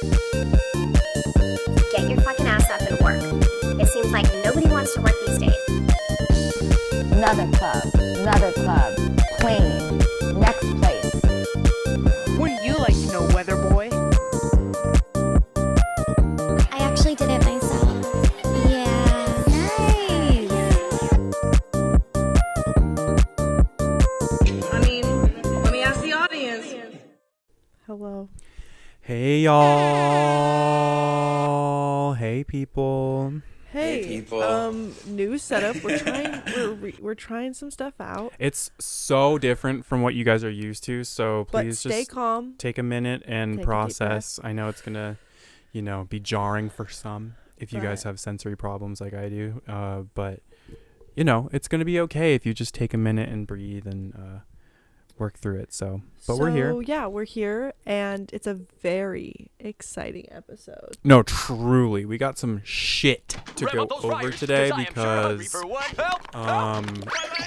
Get your fucking ass up and work. It seems like nobody wants to work these days. Another club, plane, next place. Wouldn't you like to know, weather boy? I actually did it myself. Yeah. Nice. I mean, let me ask the audience. Hello. Hey y'all. Hey people. Hey, people. New setup. We're trying some stuff out. It's so different from what you guys are used to, so But please stay just calm. take a minute and Take a deep process. I know it's gonna, be jarring for some if you guys Right. have sensory problems like I do. But it's gonna be okay if you just take a minute and breathe and work through it. But we're here. Yeah, we're here, and it's a very exciting episode. No, truly, we got some shit to go over today because All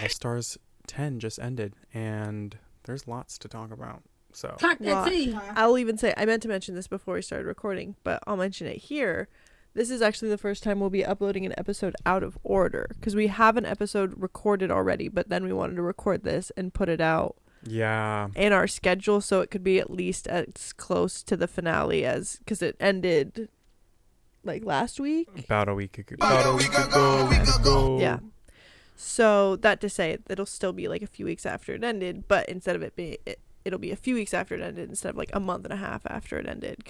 Stars 10 just ended, and there's lots to talk about. So Well, I'll even say, I meant to mention this before we started recording, but I'll mention it here. This is actually the first time we'll be uploading an episode out of order, because we have an episode recorded already, but then we wanted to record this and put it out yeah, in our schedule so it could be at least as close to the finale as, because it ended like last week. about a week ago. Yeah. So that to say, it'll still be like a few weeks after it ended, but instead of it being, it'll be a few weeks after it ended instead of like a month and a half after it ended.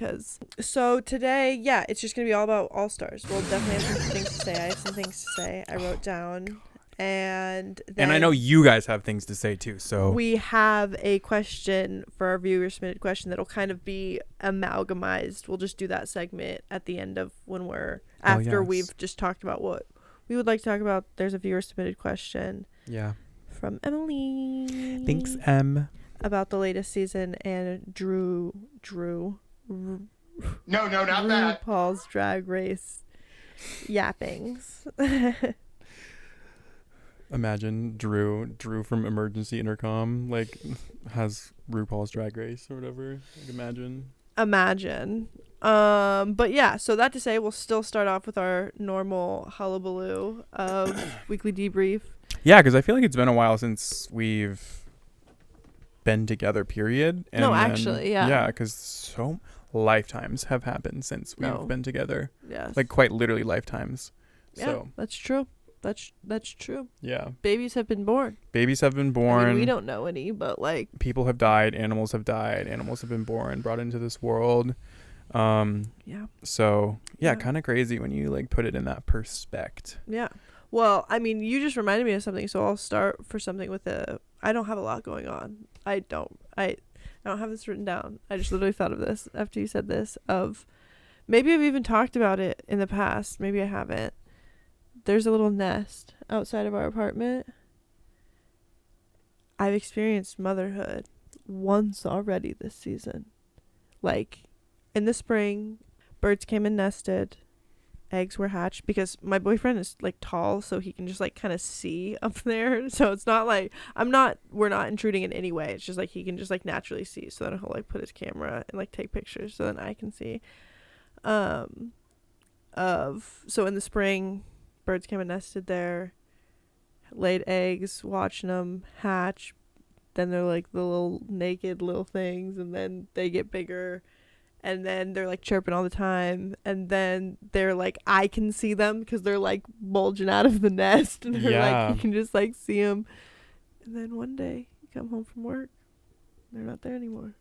So today, yeah, it's just gonna be all about All Stars. We'll definitely have some things to say. I have some things to say. I wrote down, and then And I know you guys have things to say too. So we have a question for our viewer submitted question that'll kind of be amalgamized. We'll just do that segment at the end of when we're after yes. we've just talked about what we would like to talk about. There's a viewer submitted question yeah, from Emily. thanks, Em. About the latest season and Drew No, not that. RuPaul's Drag Race yappings. Imagine Drew from Emergency Intercom has RuPaul's Drag Race or whatever. Imagine. But yeah, so that to say, we'll still start off with our normal hullabaloo of weekly debrief. Yeah, because I feel like it's been a while since we've been together, period. And No, then- actually, yeah. Yeah, because so lifetimes have happened since we've No. been together. Yes. Like quite literally lifetimes. yeah, So, that's true. That's true. yeah. Babies have been born. Babies have been born. I mean, we don't know any, but like, People have died. Animals have died. Animals have been born, brought into this world. yeah. So, yeah, Yeah. kind of crazy when you put it in that perspective. Yeah. Well, I mean, you just reminded me of something, so I'll start for something with I don't have a lot going on. I don't have this written down. I just literally thought of this after you said this, of maybe I've even talked about it in the past. Maybe I haven't. There's a little nest outside of our apartment. I've experienced motherhood once already this season. Like, in the spring, birds came and nested. Eggs were hatched, because my boyfriend is tall, so he can just kind of see up there. So it's not like we're not intruding in any way. It's just he can just naturally see. So then he'll put his camera and take pictures so then I can see. So in the spring, birds came and nested there, laid eggs, watching them hatch. Then they're the little naked little things, and then they get bigger. And then they're chirping all the time. And then they're I can see them because they're bulging out of the nest. And they're Yeah. you can just see them. And then one day you come home from work, they're not there anymore.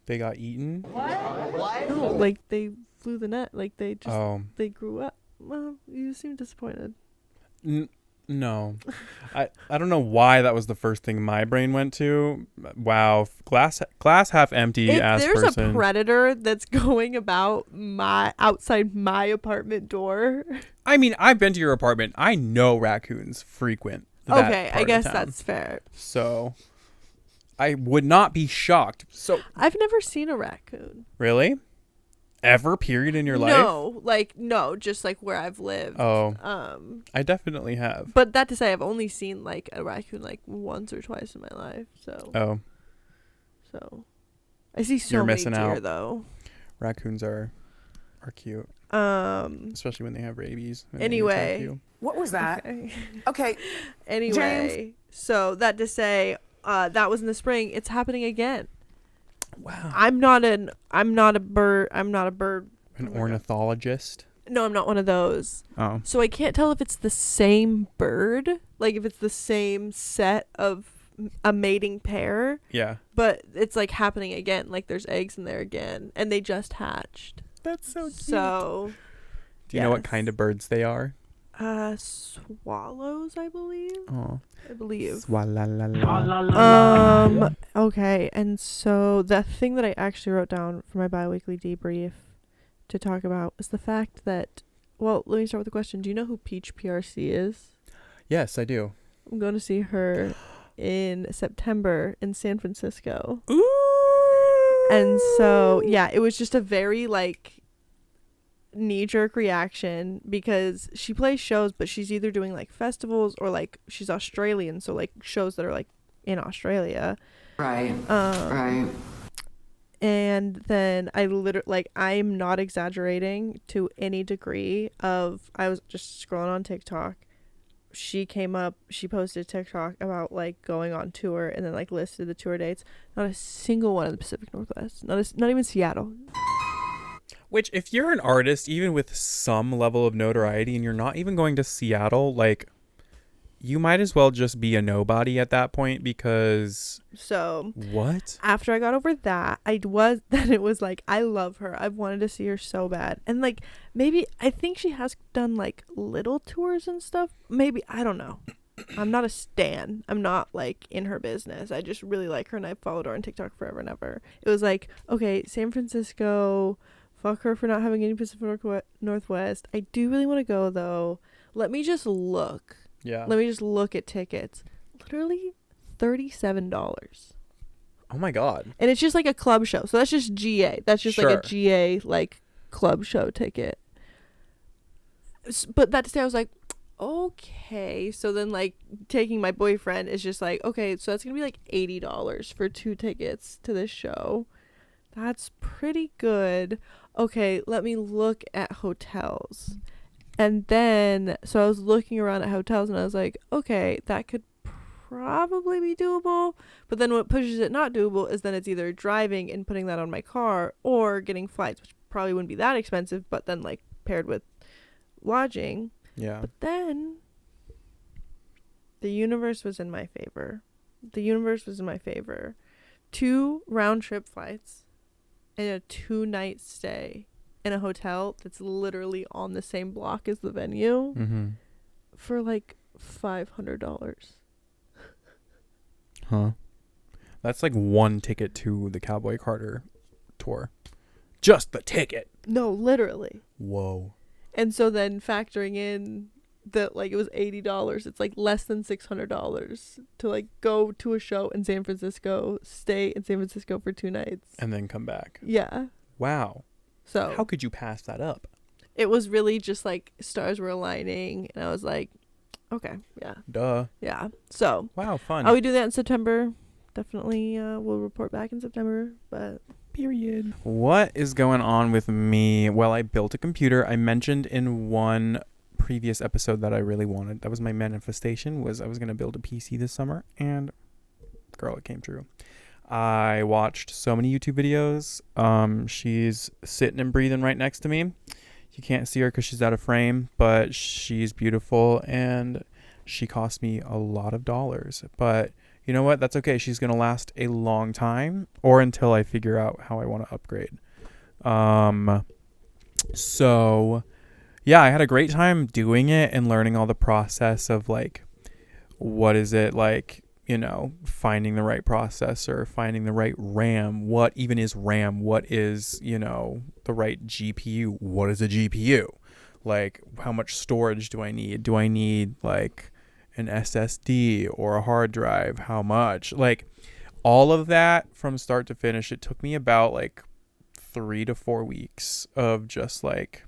They got eaten. No, they flew the net. They just, they grew up. Well, you seem disappointed. No. I don't know why that was the first thing my brain went to. Wow. Glass half empty If ass there's person. a predator that's going about outside my apartment door. I mean, I've been to your apartment. I know raccoons frequent that Okay, part I of guess town. that's fair. So I would not be shocked. So I've never seen a raccoon. really? Ever period in your life? No, just where I've lived. Oh. I definitely have. But that to say, I've only seen a raccoon once or twice in my life. So Oh. I see so You're many missing deer out. though. Raccoons are cute, Um. especially when they have rabies. and they Anyway. attack you. What was that? Okay. Okay. Anyway, so that to say, that was in the spring. It's happening again. Wow. I'm not a bird. An ornithologist. No, I'm not one of those. Oh. So I can't tell if it's the same bird, like if it's the same set of a mating pair, Yeah. but it's like happening again. Like there's eggs in there again, and they just hatched. That's so cute. So, Do you know what yes. kind of birds they are? Swallows, I believe. Oh. I believe. Swalala. Okay, and so the thing that I actually wrote down for my bi-weekly debrief to talk about was the fact that, well, let me start with the question. Do you know who Peach PRC is? Yes, I do. I'm going to see her in September in San Francisco. Ooh. And so, yeah, it was just a very, like, knee-jerk reaction because she plays shows, but she's either doing, like, festivals or, like, she's Australian, so, like, shows that are, like, in Australia. Right. Right. And then I literally, like, I'm not exaggerating to any degree of, I was just scrolling on TikTok. She came up, she posted TikTok about, like, going on tour and then, like, listed the tour dates. Not a single one in the Pacific Northwest. Not even Seattle. Which, if you're an artist, even with some level of notoriety, and you're not even going to Seattle, like, you might as well just be a nobody at that point because... So... What? After I got over that, it was like, I love her. I've wanted to see her so bad. And, like, maybe, I think she has done, like, little tours and stuff. Maybe, I don't know. I'm not a stan. I'm not, like, in her business. I just really like her, and I followed her on TikTok forever and ever. It was like, okay, San Francisco... Fuck her for not having any Pacific Northwest. I do really want to go, though. Let me just look. Yeah. Let me just look at tickets. Literally $37. Oh, my God. And it's just like a club show. So that's just GA. That's just like a GA, like, club show ticket. But that to say, I was like, okay. So then, like, taking my boyfriend is just like, okay, so that's going to be like $80 for 2 tickets to this show. That's pretty good. Okay, let me look at hotels. And then, so I was looking around at hotels and I was like, okay, that could probably be doable. But then what pushes it not doable is then it's either driving and putting that on my car or getting flights, which probably wouldn't be that expensive, but then, like, paired with lodging. Yeah. But then the universe was in my favor. 2 round-trip flights. And a 2-night stay in a hotel that's literally on the same block as the venue for like $500. Huh. That's like 1 ticket to the Cowboy Carter tour. Just the ticket. No, literally. Whoa. And so then factoring in that, like, it was $80, it's like less than $600 to, like, go to a show in San Francisco, stay in San Francisco for 2 nights, And then come back. yeah. Wow. So How could you pass that up? it was really just like stars were aligning and I was like, okay, Duh. yeah. So Wow, fun. I'll be doing that in September. Definitely we'll report back in September, but Period. What is going on with me? Well, I built a computer. I mentioned in one previous episode that I really wanted. That was my manifestation, was I was going to build a PC this summer, and girl, it came true. I watched so many YouTube videos. She's sitting and breathing right next to me. You can't see her because she's out of frame, but she's beautiful, and she cost me a lot of dollars. But you know what? That's okay. She's going to last a long time, or until I figure out how I want to upgrade. So yeah, I had a great time doing it and learning all the process of, like, what is it, like, you know, finding the right processor, finding the right RAM, what even is RAM, what is, you know, the right GPU, what is a GPU, like, how much storage do I need, like, an SSD or a hard drive, how much, like, all of that from start to finish. It took me about, like, 3 to 4 weeks of just, like,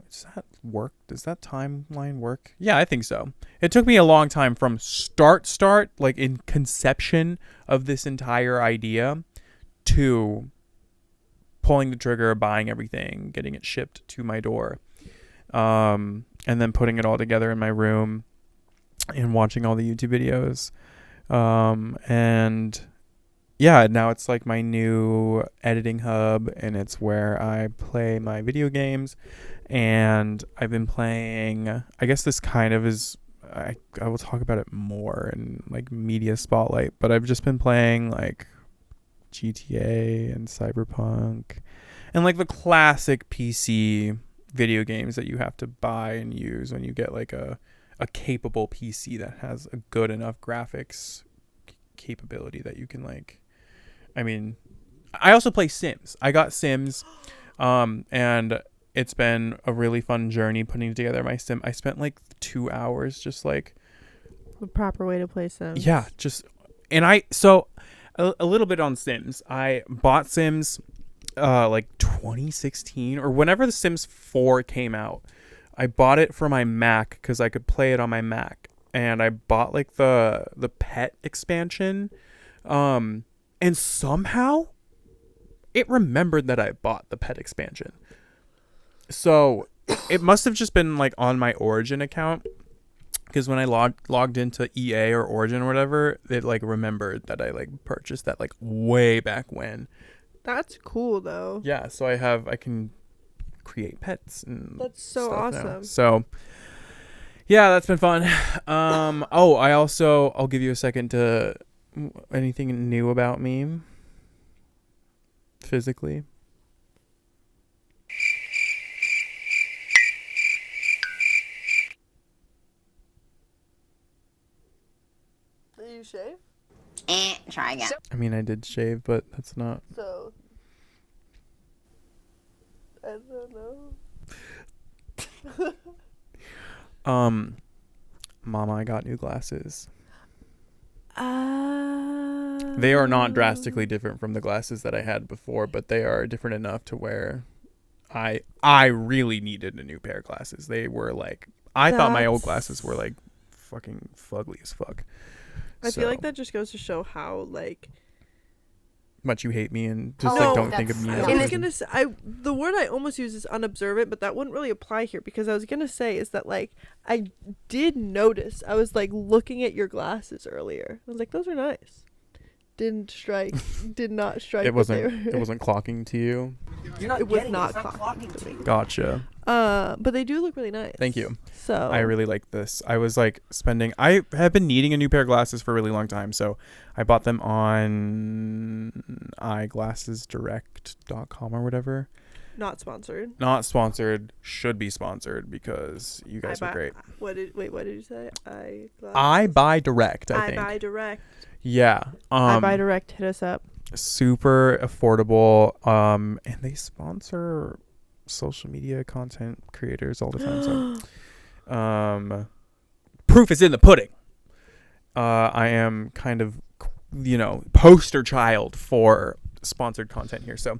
does that work? Does that timeline work? Yeah, I think so. It took me a long time from start, like, in conception of this entire idea, to pulling the trigger, buying everything, getting it shipped to my door, and then putting it all together in my room and watching all the YouTube videos. And yeah, now it's like my new editing hub, and it's where I play my video games. And I've been playing, I guess this kind of is, I will talk about it more in like media spotlight, but I've just been playing like GTA and Cyberpunk and like the classic PC video games that you have to buy and use when you get like a capable PC that has a good enough graphics capability that you can like, I mean, I also play Sims. I got Sims, and it's been a really fun journey putting together my Sim. I spent like 2 hours just like The proper way to play Sims. yeah, just, and so a little bit on Sims. I bought Sims like 2016 or whenever the Sims 4 came out. I bought it for my Mac because I could play it on my Mac, and I bought like the pet expansion, and somehow it remembered that I bought the pet expansion. So it must have just been like on my Origin account, because when I logged into EA or Origin or whatever, it like remembered that I like purchased that like way back when. That's cool though. Yeah, so I can create pets and That's so stuff awesome. now. So yeah, that's been fun. I'll give you a second to anything new about me physically. Did you shave? Try again. I mean, I did shave, but that's not. So I don't know. Mama, I got new glasses. They are not drastically different from the glasses that I had before, but they are different enough to where I really needed a new pair of glasses. They were like, I thought my old glasses were like fucking fugly as fuck. I feel like that just goes to show how like much you hate me and just No, like don't think of me that's- as I a was person. gonna say, the word I almost use is unobservant, but that wouldn't really apply here, because I was gonna say is that like I did notice, I was like looking at your glasses earlier. I was like, those are nice. Did not strike. It that wasn't they were- it wasn't clocking to you. It was not clocking to me. Gotcha. But they do look really nice. Thank you. So I really like this. I was like I have been needing a new pair of glasses for a really long time, so I bought them on eyeglassesdirect.com or whatever. not sponsored. Not sponsored, should be sponsored because you guys are great. What did you say? I buy direct, I think. buy direct. Yeah. I buy direct. Hit us up. Super affordable. And they sponsor social media content creators all the time. So proof is in the pudding. I am kind of, poster child for sponsored content here. So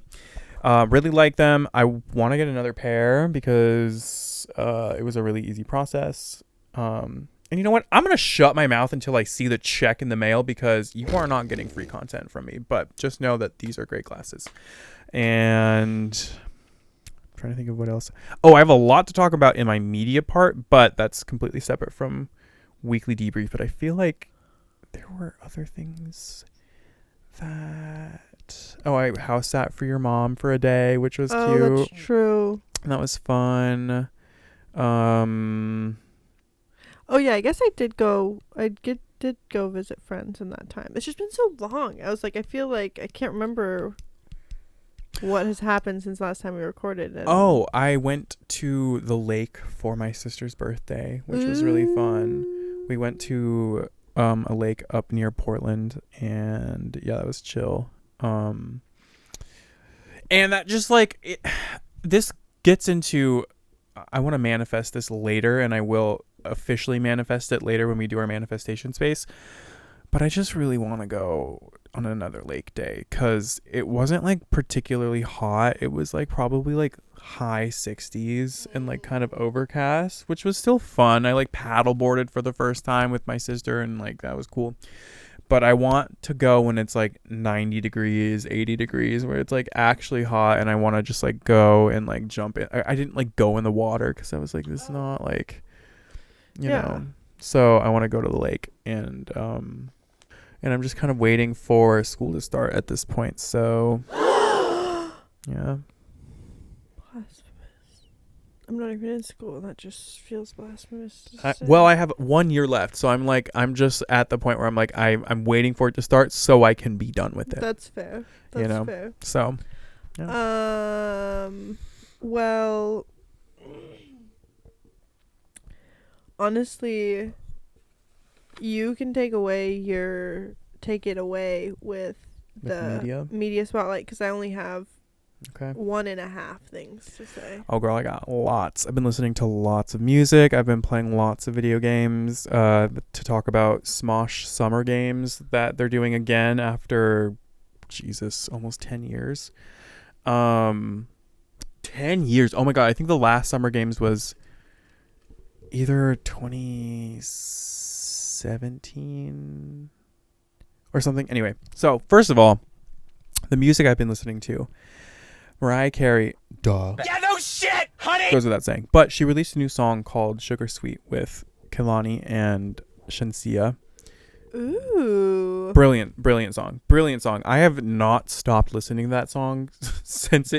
really like them. I want to get another pair because it was a really easy process. And you know what? I'm going to shut my mouth until I see the check in the mail, because you are not getting free content from me. But just know that these are great glasses. And I'm trying to think of what else. Oh, I have a lot to talk about in my media part, but that's completely separate from weekly debrief. But I feel like there were other things that... Oh, I house sat for your mom for a day, which was cute. That's true. That was fun. Oh yeah, I guess I did go. Did go visit friends in that time. It's just been so long. I was like, I feel like I can't remember what has happened since last time we recorded. And Oh, I went to the lake for my sister's birthday, which was really fun. We went to a lake up near Portland, and yeah, that was chill. And that just like this gets into, I want to manifest this later, and I will officially manifest it later when we do our manifestation space. But I just really want to go on another lake day, because it wasn't like particularly hot. It was like probably like high 60s and like kind of overcast, which was still fun. I like paddle boarded for the first time with my sister, and like that was cool. but I want to go when it's like 90 degrees, 80 degrees, where it's like actually hot, and I want to just like go and like jump in. I didn't like go in the water because I was like, this is not like, you know. So I want to go to the lake, and I'm just kind of waiting for school to start at this point. So yeah. Blasphemous. I'm not even in school. That just feels blasphemous. Well, I have 1 year left, so I'm just at the point where I'm like, I'm waiting for it to start so I can be done with it. That's fair. That's fair. So, yeah. Well, honestly, you can take it away with the media spotlight, because I only have 1.5 things to say. Oh, girl, I got lots. I've been listening to lots of music. I've been playing lots of video games. To talk about Smosh Summer Games that they're doing again after, Jesus, almost 10 years. 10 years. Oh my God. I think the last Summer Games was either 2017 or something. Anyway, so first of all, the music I've been listening to, Mariah Carey, duh. Yeah, no shit, honey. Goes without saying. But she released a new song called Sugar Sweet with Kehlani and Shensia. Ooh. Brilliant song. I have not stopped listening to that song since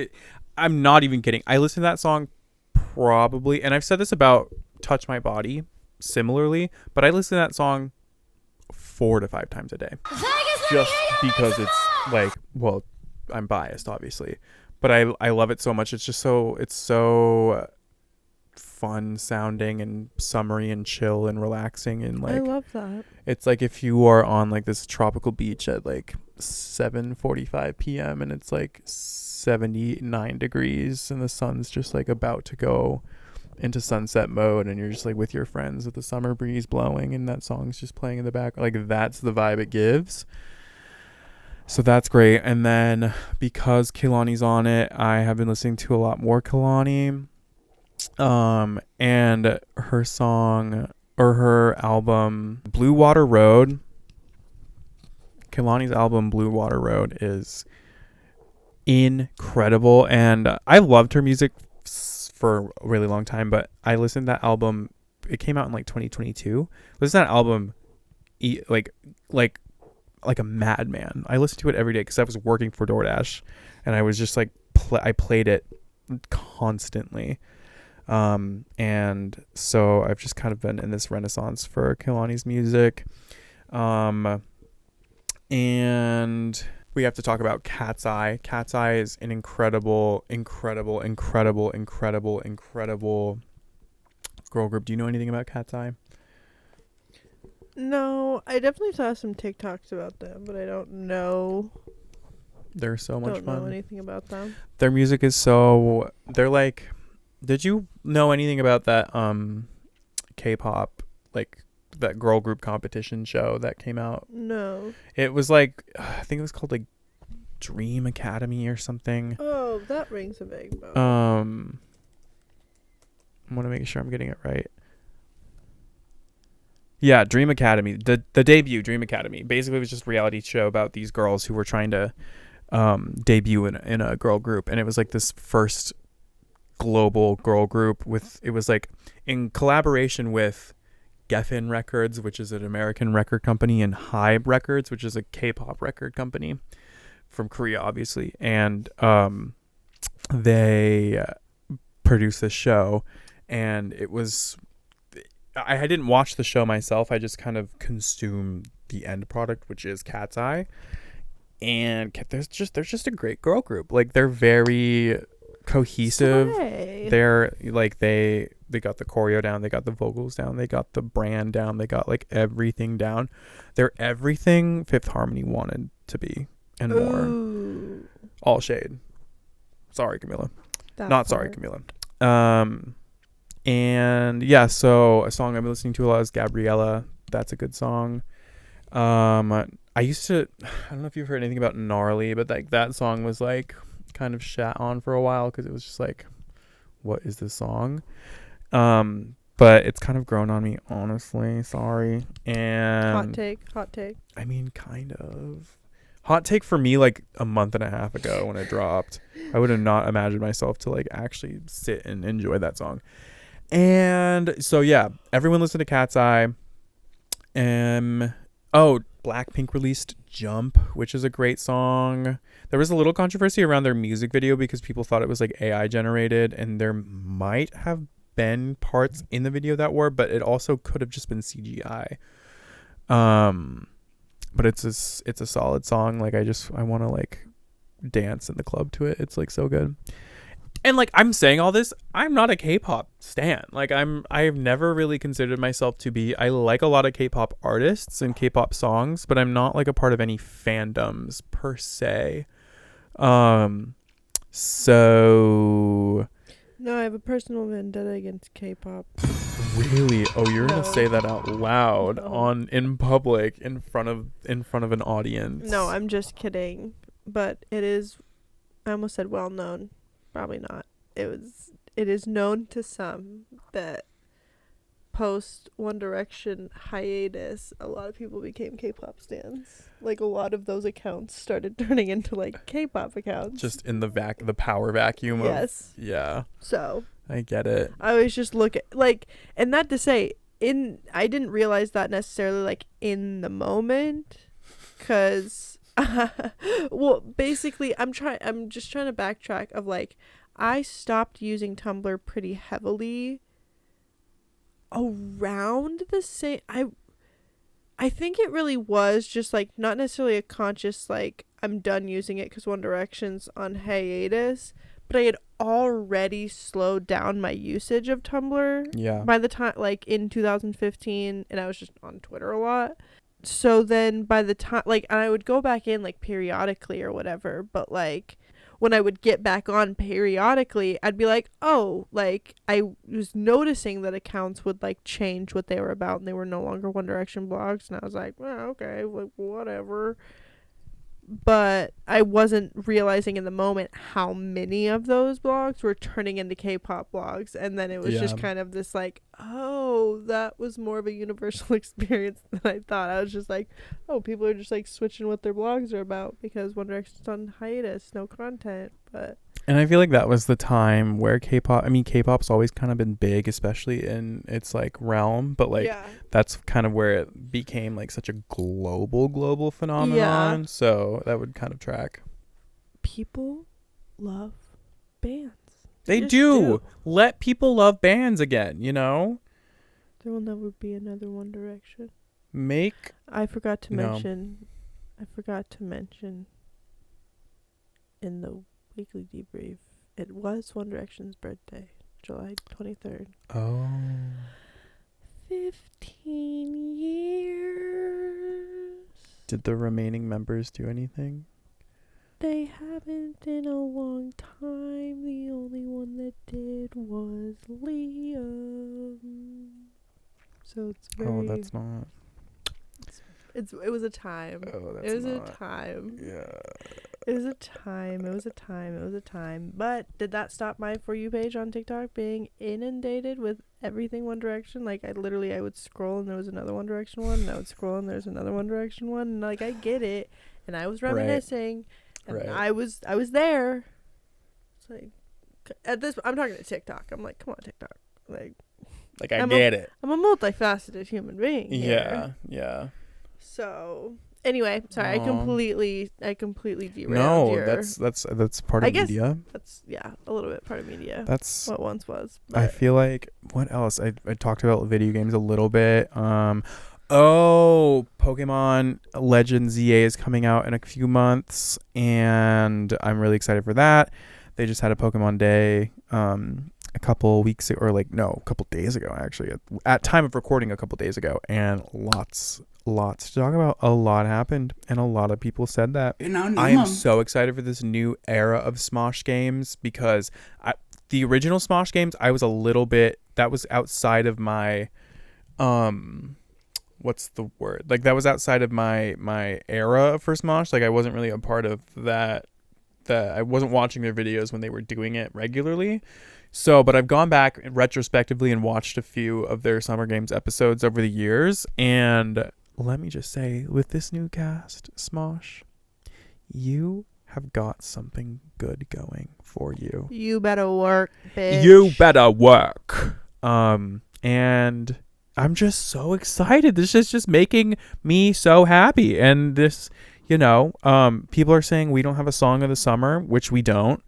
I'm not even kidding. I listen to that song probably, and I've said this about Touch My Body similarly, but I listen to that song 4 to 5 times a day. Just because it's like, well, I'm biased obviously, but I love it so much. It's so fun sounding and summery and chill and relaxing, and like, I love that. It's like if you are on like this tropical beach at like 7:45 p.m. and it's like 79 degrees and the sun's just like about to go into sunset mode, and you're just like with your friends with the summer breeze blowing and that song's just playing in the back. Like, that's the vibe it gives. So that's great. And then because Kehlani's on it, I have been listening to a lot more Kehlani. And her song or her album Blue Water Road, Kehlani's album Blue Water Road is incredible, and I loved her music for a really long time, but I listened to that album, it came out in like 2022. Listen to that album like a madman. I listened to it every day because I was working for DoorDash, and I was just like I played it constantly. And so I've just kind of been in this renaissance for Kehlani's music. And we have to talk about Cat's Eye. Cat's Eye is an incredible girl group. Do you know anything about Cat's Eye? No, I definitely saw some TikToks about them, but I don't know. They're so much fun. Don't know anything about them. Their music is so... They're like... Did you know anything about that K-pop, like that girl group competition show that came out? No. It was like, I think it was called like Dream Academy or something. Oh, that rings a vague bell. I want to make sure I'm getting it right. Yeah, Dream Academy. The debut, Dream Academy. Basically, it was just a reality show about these girls who were trying to debut in a girl group. And it was like this first global girl group it was like in collaboration with Geffen Records, which is an American record company, and Hybe Records, which is a K-pop record company from Korea, obviously. And they produced this show, and it was... I didn't watch the show myself. I just kind of consumed the end product, which is Cat's Eye. And they're just a great girl group. Like, they're very cohesive. Slay. They're like they got the choreo down, they got the vocals down, they got the brand down, they got like everything down. They're everything Fifth Harmony wanted to be and more. Ooh. All shade. Sorry, Camila. Sorry, Camila. And yeah, so a song I've been listening to a lot is Gabriella. That's a good song. I don't know if you've heard anything about Gnarly, but like that song was like kind of shat on for a while because it was just like, what is this song? But but it's kind of grown on me, honestly. Sorry. And Hot take. I mean, kind of. Hot take for me, like a month and a half ago when it dropped. I would have not imagined myself to like actually sit and enjoy that song. And so yeah, everyone listen to Cat's Eye. Blackpink released Jump, which is a great song. There was a little controversy around their music video because people thought it was like AI generated, and there might have been parts in the video that were, but it also could have just been CGI. But it's a solid song. Like I want to like dance in the club to it. It's like so good. And like I'm saying all this, I'm not a K-pop stan. Like I've never really considered myself to be. I like a lot of K-pop artists and K-pop songs, but I'm not like a part of any fandoms per se. So No, I have a personal vendetta against K-pop. really, oh, you're No. gonna say that out loud No. in public in front of an audience? No, I'm just kidding. But it is, I almost said well known. Probably not. It is known to some that post One Direction hiatus, a lot of people became K-pop stans. Like a lot of those accounts started turning into like K-pop accounts. Just in the power vacuum of Yes. yeah. So I get it. I always just look at like, and not to say I didn't realize that necessarily like in the moment, because well, basically I'm just trying to backtrack of like, I stopped using Tumblr pretty heavily around the same, I think it really was just like not necessarily a conscious like I'm done using it because One Direction's on hiatus, but I had already slowed down my usage of Tumblr Yeah. by the time like in 2015, and I was just on Twitter a lot. So then by the time like, and I would go back in like periodically or whatever, but like when I would get back on periodically, I'd be like, oh, like I was noticing that accounts would like change what they were about and they were no longer One Direction blogs, and I was like, well, okay, like whatever. But I wasn't realizing in the moment how many of those blogs were turning into K-pop blogs, and then it was just Yeah. kind of this like, oh, that was more of a universal experience than I thought. I was just like, oh, people are just like switching what their blogs are about because One Direction's on hiatus, no content. But And I feel like that was the time where K-pop's always kind of been big, especially in its like realm, but like yeah, that's kind of where it became like such a global phenomenon. Yeah. So that would kind of track. people love bands. They just do. Let people love bands again, you know? There will never be another One Direction. Make I forgot to No. mention in the weekly debrief, it was One Direction's birthday, July 23rd. oh 15 years. did the remaining members do anything? They haven't in a long time. The only one that did was Liam. So it's very, Oh, that's not. it was a time. Oh, that's It was not. a time. Yeah. It was a time. But did that stop my For You page on TikTok being inundated with everything One Direction? Like, I would scroll and there was another One Direction one, and I would scroll and there's another One Direction one. And, like, I get it. And I was reminiscing. And Right. I was there. It's like, at this, I'm talking to TikTok. I'm like, come on, TikTok. Like, Like I get it. I'm a multifaceted human being here. Yeah. So anyway, sorry, I completely derailed. No, your, that's part I of guess media. that's a little bit part of media. That's What once was. I But feel like what else? I talked about video games a little bit. Pokemon Legends ZA is coming out in a few months, and I'm really excited for that. They just had a Pokemon Day a couple days ago, actually, at time of recording a couple days ago, and lots to talk about. A lot happened, and a lot of people said that. I am so excited for this new era of Smosh games, because the original Smosh games, I was a little bit, that was outside of my what's the word? Like, that was outside of my era for Smosh. Like, I wasn't really a part of that I wasn't watching their videos when they were doing it regularly. So, but I've gone back retrospectively and watched a few of their Summer Games episodes over the years. And let me just say, with this new cast, Smosh, you have got something good going for you. You better work, bitch. You better work. And I'm just so excited. This is just making me so happy. And this, people are saying we don't have a song of the summer, which we don't.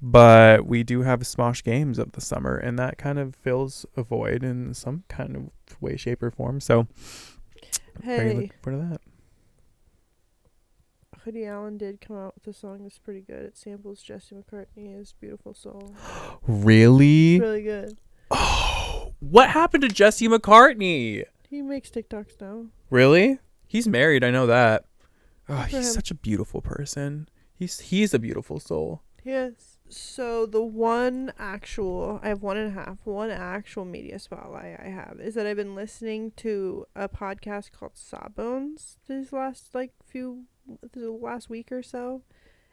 But we do have Smosh Games of the summer, and that kind of fills a void in some kind of way, shape, or form. So, very looking forward to that. Hoodie Allen did come out with a song that's pretty good. It samples Jesse McCartney's "Beautiful Soul." Really? It's really good. Oh, what happened to Jesse McCartney? He makes TikToks now. Really? He's married. I know that. Oh, For he's him. such a beautiful person. He's a beautiful soul. Yes. So I have one actual media spotlight I have is that I've been listening to a podcast called Sawbones the last week or so.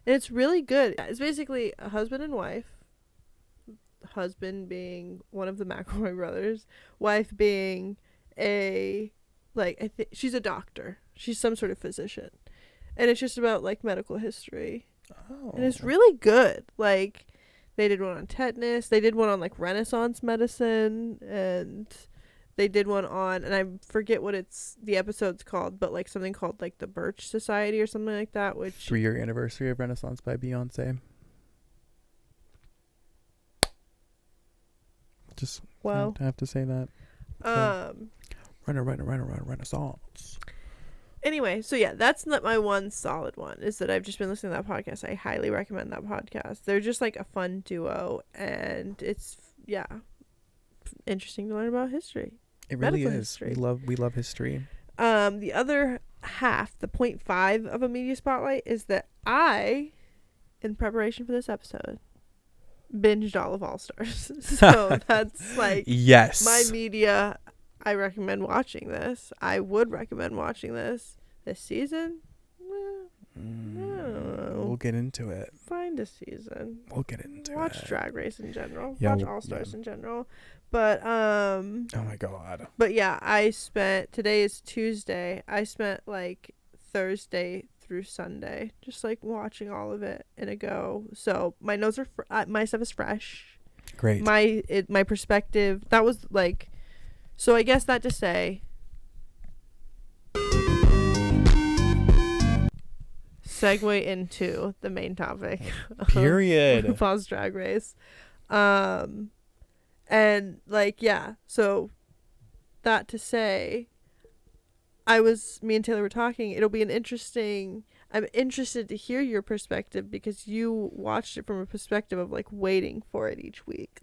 And it's really good. It's basically a husband and wife. Husband being one of the McElroy brothers. Wife being she's a doctor. She's some sort of physician. And it's just about medical history. Oh. And it's really good. They did one on tetanus. They did one on Renaissance medicine, and they did one on, and I forget what the episode's called, but something called the Birch Society or something like that. Which 3-year anniversary of Renaissance by Beyonce. Just have to say that. Renaissance. Anyway, so yeah, that's not my one solid one, is that I've just been listening to that podcast. I highly recommend that podcast. They're just a fun duo, and it's, interesting to learn about history. It really Medical is. history. We love history. The other half, the 0.5 of a media spotlight, is that I, in preparation for this episode, binged all of All Stars. So that's yes, my media. I recommend watching this. I would recommend watching this season. I don't know. We'll get into it. Find a season. We'll get into Watch it. Drag Race in general. Yeah, Watch All Stars in general. But oh my god. But yeah, today is Tuesday. I spent Thursday through Sunday just watching all of it in a go. So my notes are my stuff is fresh. Great. My perspective, that was so I guess that to say, segue into the main topic. Period. RuPaul's Drag Race. And so that to say, me and Taylor were talking, it'll be I'm interested to hear your perspective, because you watched it from a perspective of waiting for it each week,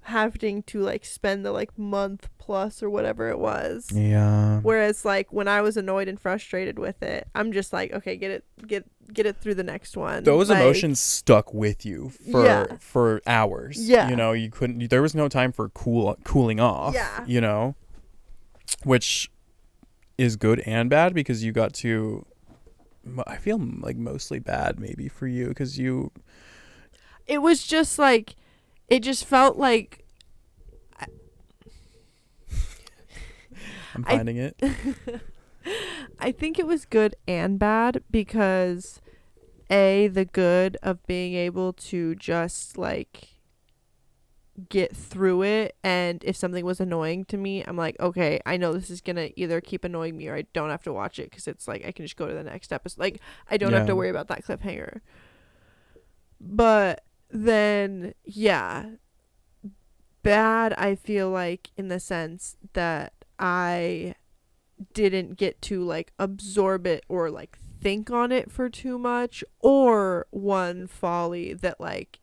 having to spend the month plus or whatever it was. Yeah. Whereas when I was annoyed and frustrated with it, I'm just okay, get it through the next one. Those emotions stuck with you for hours. Yeah. You couldn't. There was no time for cooling off. Yeah. Which is good and bad, because you got to. I feel mostly bad maybe for you, because you. It was just it just felt like. I'm finding it. I think it was good and bad, because the good of being able to just get through it, and if something was annoying to me, I'm okay, I know this is gonna either keep annoying me or I don't have to watch it, because it's I can just go to the next episode, I don't have to worry about that cliffhanger. But then bad, I feel in the sense that I didn't get to absorb it or think on it for too much, or one folly that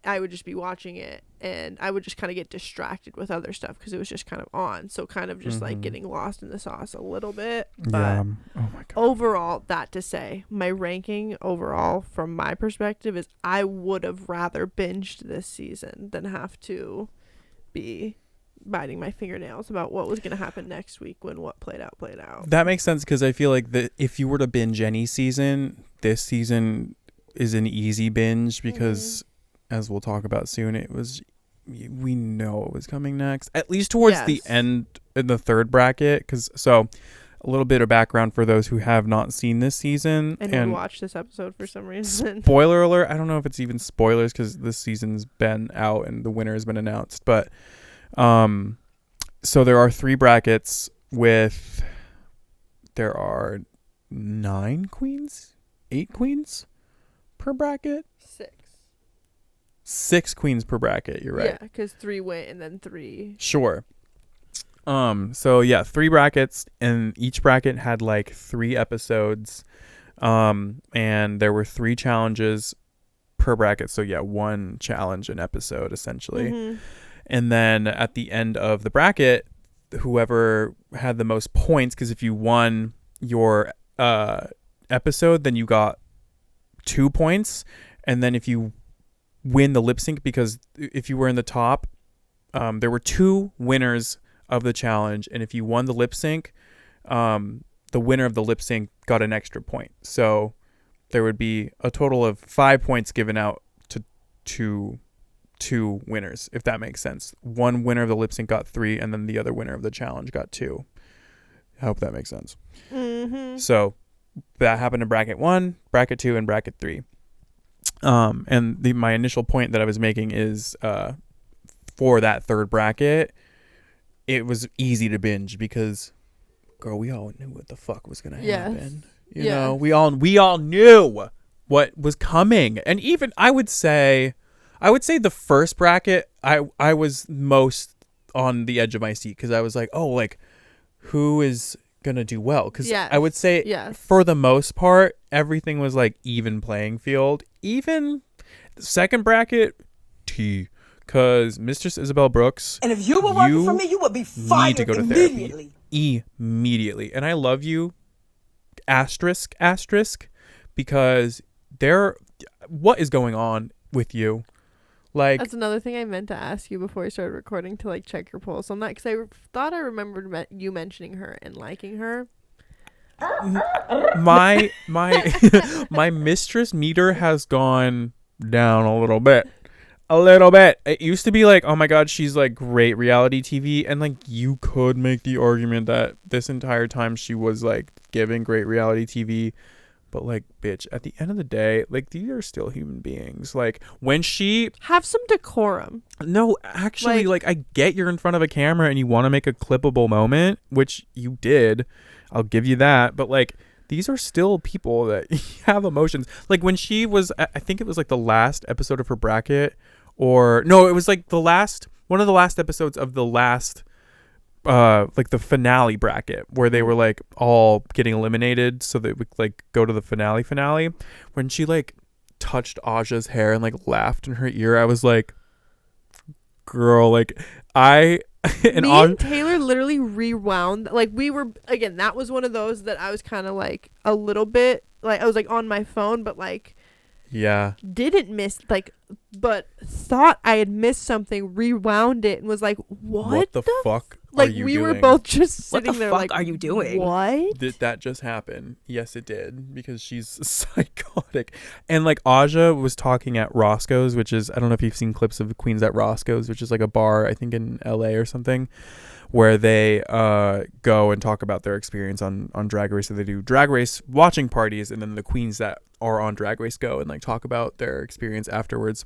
I would just be watching it and I would just kind of get distracted with other stuff because it was just kind of on, so kind of just getting lost in the sauce a little bit. But oh my god, overall, that to say, my ranking overall from my perspective is I would have rather binged this season than have to be biting my fingernails about what was going to happen next week when what played out. That makes sense, because I feel that if you were to binge any season, this season is an easy binge because, as we'll talk about soon, we know it was coming next. At least towards the end in the third bracket. So, a little bit of background for those who have not seen this season and watch this episode for some reason. Spoiler alert! I don't know if it's even spoilers because this season's been out and the winner has been announced. But, so there are 3 brackets there are 9 queens, 8 queens per bracket. 6 queens per bracket. You're right. Yeah, because 3 went and then 3. Sure. So yeah, 3 brackets, and each bracket had like 3 episodes. And there were 3 challenges per bracket. So yeah, 1 challenge an episode essentially. Mm-hmm. And then at the end of the bracket, whoever had the most points, because if you won your episode, then you got 2 points. And then if you win the lip sync, because if you were in the top, there were 2 winners of the challenge, and if you won the lip sync, the winner of the lip sync got an extra point. So there would be a total of 5 points given out to 2 winners, if that makes sense. One winner of the lip sync got 3, and then the other winner of the challenge got 2. I hope that makes sense. Mm-hmm. So that happened in bracket 1, bracket 2, and bracket 3. And my initial point that I was making is for that third bracket, it was easy to binge because, girl, we all knew what the fuck was gonna happen. You know, we all knew what was coming. And even I would say the first bracket, I was most on the edge of my seat because I was like, oh, like who is gonna do well? Because I would say for the most part, everything was like even playing field. Even the second bracket, because Mistress Isabel Brooks, and if you were working for me, you would be fired to go to immediately. Immediately. And I love you, asterisk, because what is going on with you? Like, that's another thing I meant to ask you before I started recording, to like check your pulse on that, because I thought I remembered you mentioning her and liking her. My my mistress meter has gone down a little bit. It used to be like, oh my god, she's like great reality TV, and like you could make the argument that this entire time she was like giving great reality TV, but like, bitch, at the end of the day, like, these are still human beings. Like, when she have some decorum. No, actually, like I get you're in front of a camera and you want to make a clippable moment, which you did. I'll give you that, but like, these are still people that have emotions. Like when she was, I think it was like the last episode of her bracket, or no, it was like one of the last episodes of the last, like the finale bracket, where they were like all getting eliminated so they would like go to the finale. When she like touched Aja's hair and like laughed in her ear, I was like, girl, like and me and Taylor literally rewound. Like we were, again, that was one of those that I was kind of like a little bit like, I was like on my phone, but like didn't miss, like, but thought I had missed something, rewound it and was like, what the fuck like, are you doing? Were both just sitting there like, what the fuck are you doing? What? Did that just happen? Yes, it did, because she's psychotic. And like Aja was talking at Roscoe's, which is, I don't know if you've seen clips of Queens at Roscoe's, which is like a bar, I think in LA or something, where they go and talk about their experience on Drag Race. So they do Drag Race watching parties, and then the queens that are on Drag Race go and like talk about their experience afterwards.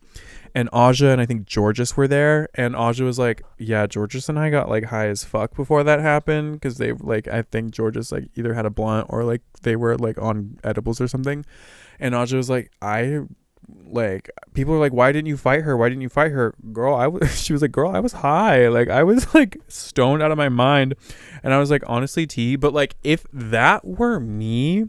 And Aja and I think Georges were there, and Aja was like, yeah, Georges and I got like high as fuck before that happened, because they like, I think Georges like either had a blunt or like they were like on edibles or something. And Aja was like, like, people were like, why didn't you fight her, girl? She was like, girl, I was high, like I was like stoned out of my mind. And I was like, honestly, T, but like if that were me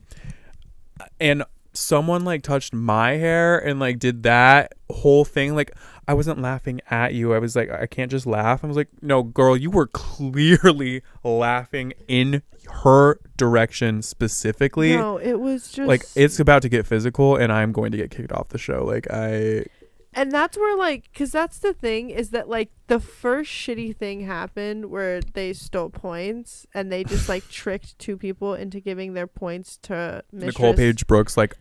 and someone like touched my hair and like did that whole thing, like I wasn't laughing at you. I was like, I can't just laugh. I was like, no, girl, you were clearly laughing in her direction specifically. No, it was just like, it's about to get physical and I'm going to get kicked off the show. Like and that's where like, because that's the thing, is that like the first shitty thing happened where they stole points and they just like tricked 2 people into giving their points to Mistress. Nicole Page Brooks, like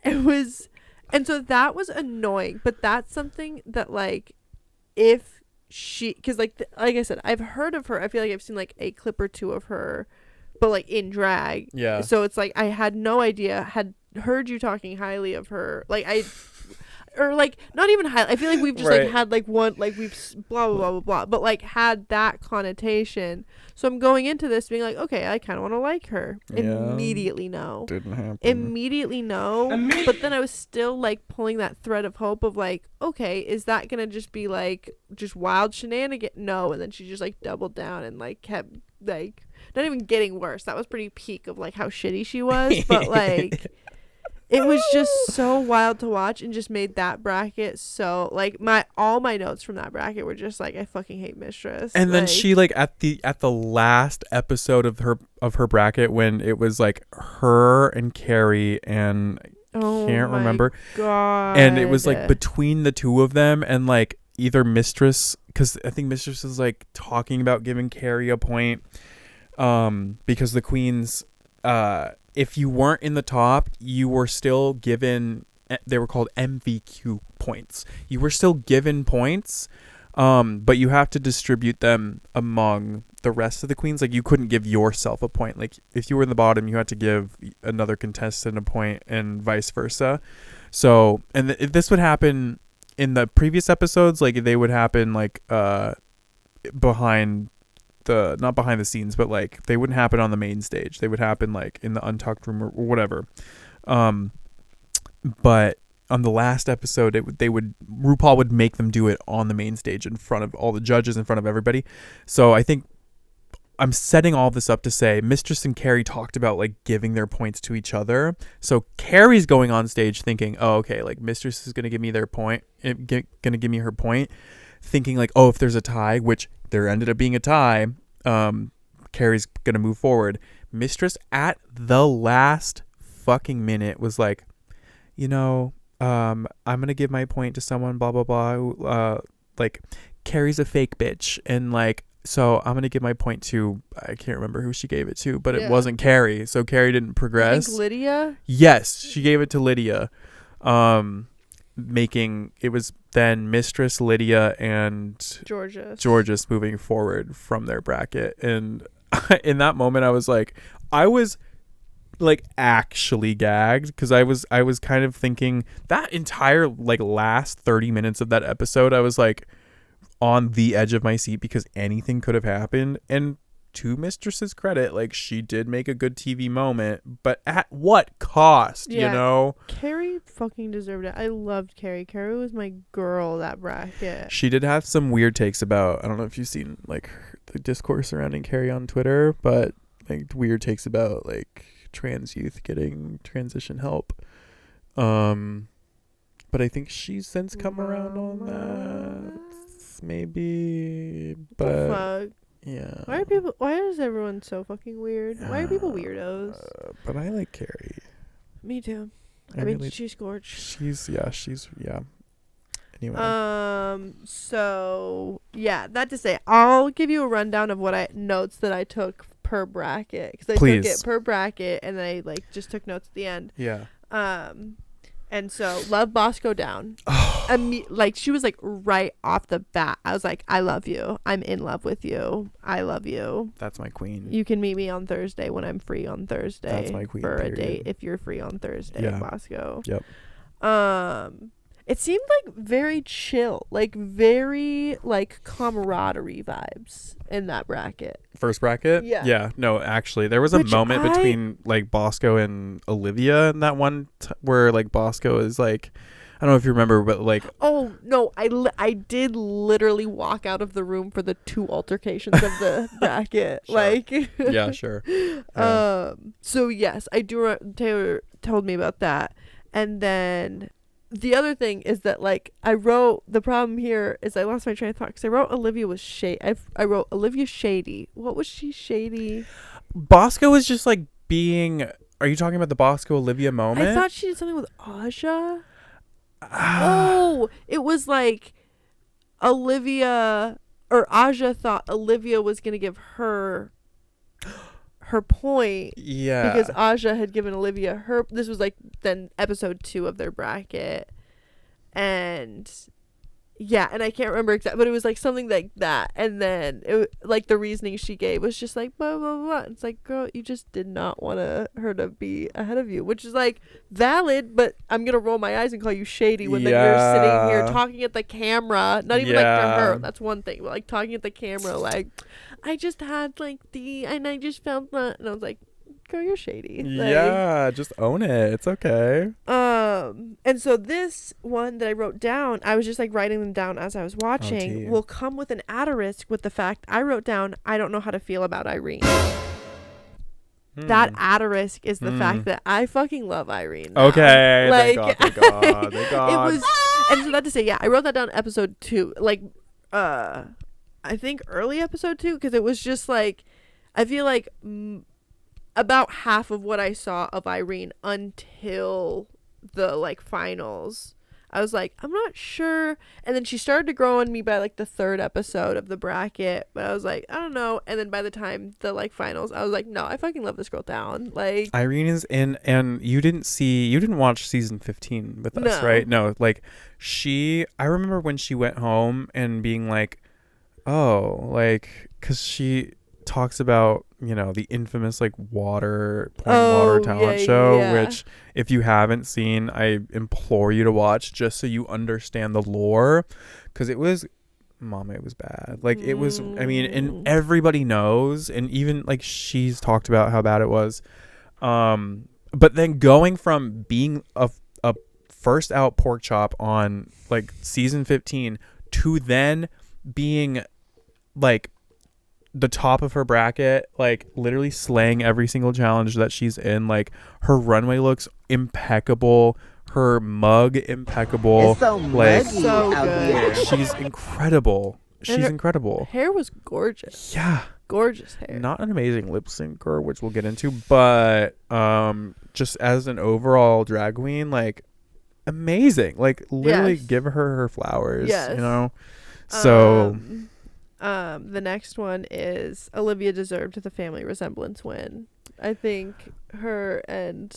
it was, and so that was annoying. But that's something that like, if she, because like like I said, I've heard of her. I feel like I've seen like a clip or two of her, but like in drag. Yeah. So it's like I had no idea. Had heard you talking highly of her. Like or like not even highly. I feel like we've just Right. like had like one, like we've blah blah blah blah blah. But like had that connotation. So I'm going into this being like, okay, I kind of want to like her. Yeah. Immediately no. Didn't happen. Immediately no. But then I was still like pulling that thread of hope of like, okay, is that gonna just be like just wild shenanigan? No. And then she just like doubled down and like kept like not even getting worse. That was pretty peak of like how shitty she was. But like it was just so wild to watch and just made that bracket so like all my notes from that bracket were just like I fucking hate Mistress. And then like, she like at the last episode of her bracket when it was like her and Carrie and can't remember. God. And it was like between the two of them and like either Mistress, because I think Mistress is like talking about giving Carrie a point because the queens if you weren't in the top, you were still given, they were called MVQ points. You were still given points, but you have to distribute them among the rest of the queens. Like you couldn't give yourself a point. Like if you were in the bottom, you had to give another contestant a point and vice versa. So, and this would happen in the previous episodes. Like they would happen like behind not behind the scenes, but like they wouldn't happen on the main stage. They would happen like in the untucked room or whatever. But on the last episode, RuPaul would make them do it on the main stage in front of all the judges, in front of everybody. So I think I'm setting all this up to say Mistress and Carrie talked about like giving their points to each other. So Carrie's going on stage thinking, oh, okay, like Mistress is going to give me their point, going to give me her point, thinking like, oh, if there's a tie, which there ended up being a tie, Carrie's gonna move forward. Mistress at the last fucking minute was like, you know, I'm gonna give my point to someone, blah blah blah, like Carrie's a fake bitch, and like so I'm gonna give my point to, I can't remember who she gave it to, but it wasn't Carrie, so Carrie didn't progress. I think Lydia? Yes, she gave it to Lydia. Making it was then Mistress, Lydia, and Georges moving forward from their bracket. And in that moment I was like actually gagged, because I was kind of thinking that entire like last 30 minutes of that episode I was like on the edge of my seat because anything could have happened. And to Mistress's credit, like she did make a good TV moment, but at what cost? You know, Carrie fucking deserved it. I loved Carrie. Carrie was my girl, that bracket. She did have some weird takes about, I don't know if you've seen like the discourse surrounding Carrie on Twitter, but like weird takes about like trans youth getting transition help. But I think she's since come around on that maybe, but fuck? Yeah. Why is everyone so fucking weird? Why are people weirdos? But I like Carrie. Me too. I mean, really, she's gorgeous. She's anyway. So yeah, that to say, I'll give you a rundown of what notes that I took per bracket, because I took it per bracket and then I like just took notes at the end. Yeah. And so love Bosco down. Like she was like right off the bat. I was like, I love you. I'm in love with you. I love you. That's my queen. You can meet me on Thursday when I'm free on Thursday. That's my queen. For period. a date if you're free on Thursday, yeah. Bosco. Yep. It seemed like very chill, like very like camaraderie vibes in that bracket. First bracket? Yeah. Yeah. No, actually, there was a moment between like Bosco and Olivia in that one where like Bosco is like, I don't know if you remember, but like, oh no, I did literally walk out of the room for the two altercations of the bracket. Sure. Like, yeah, sure. Yeah. So yes, I do. Taylor told me about that, and then the other thing is that like I wrote, the problem here is I lost my train of thought because I wrote Olivia was shady. I wrote Olivia shady. What was she shady? Bosco was just like being. Are you talking about the Bosco Olivia moment? I thought she did something with Aja. Oh, it was like Olivia or Aja thought Olivia was gonna give her her point. Yeah. Because Aja had given Olivia her. This was like then episode 2 of their bracket, and yeah, and I can't remember exactly, but it was like something like that. And then it like the reasoning she gave was just like blah blah blah. It's like, girl, you just did not want her to be ahead of you, which is like valid, but I'm gonna roll my eyes and call you shady when then you're sitting here talking at the camera, not even like to her. That's one thing, but like talking at the camera, like I just had like and I just felt that, and I was like, girl, you're shady. Like, yeah, just own it. It's okay. And so this one that I wrote down, I was just like writing them down as I was watching, will come with an asterisk with the fact I wrote down, I don't know how to feel about Irene. That asterisk is the fact that I fucking love Irene now. Okay, like, thank God. It was, and so that to say, yeah, I wrote that down episode 2, like, I think early episode 2, because it was just like, I feel like about half of what I saw of Irene until the like finals, I was like, I'm not sure. And then she started to grow on me by like the 3rd episode of the bracket, but I was like, I don't know. And then by the time the like finals, I was like, no, I fucking love this girl down. Like, Irene is in, and you didn't watch season 15 with us, No. right? No, like I remember when she went home and being like, oh, like, because she talks about, you know, the infamous like water talent show, yeah. which if you haven't seen, I implore you to watch just so you understand the lore, because it was bad. Like it was, I mean, and everybody knows, and even like she's talked about how bad it was, but then going from being a first out pork chop on like season 15 to then being like the top of her bracket, like literally slaying every single challenge that she's in. Like her runway looks impeccable, her mug impeccable. It's so like muggy so out good. here. she's incredible. She's her incredible. hair was gorgeous. Yeah. Gorgeous hair. Not an amazing lip syncer, which we'll get into, but just as an overall drag queen, like amazing. Like literally Yes. give her flowers. Yes. You know? So the next one is Olivia deserved the family resemblance win. I think her and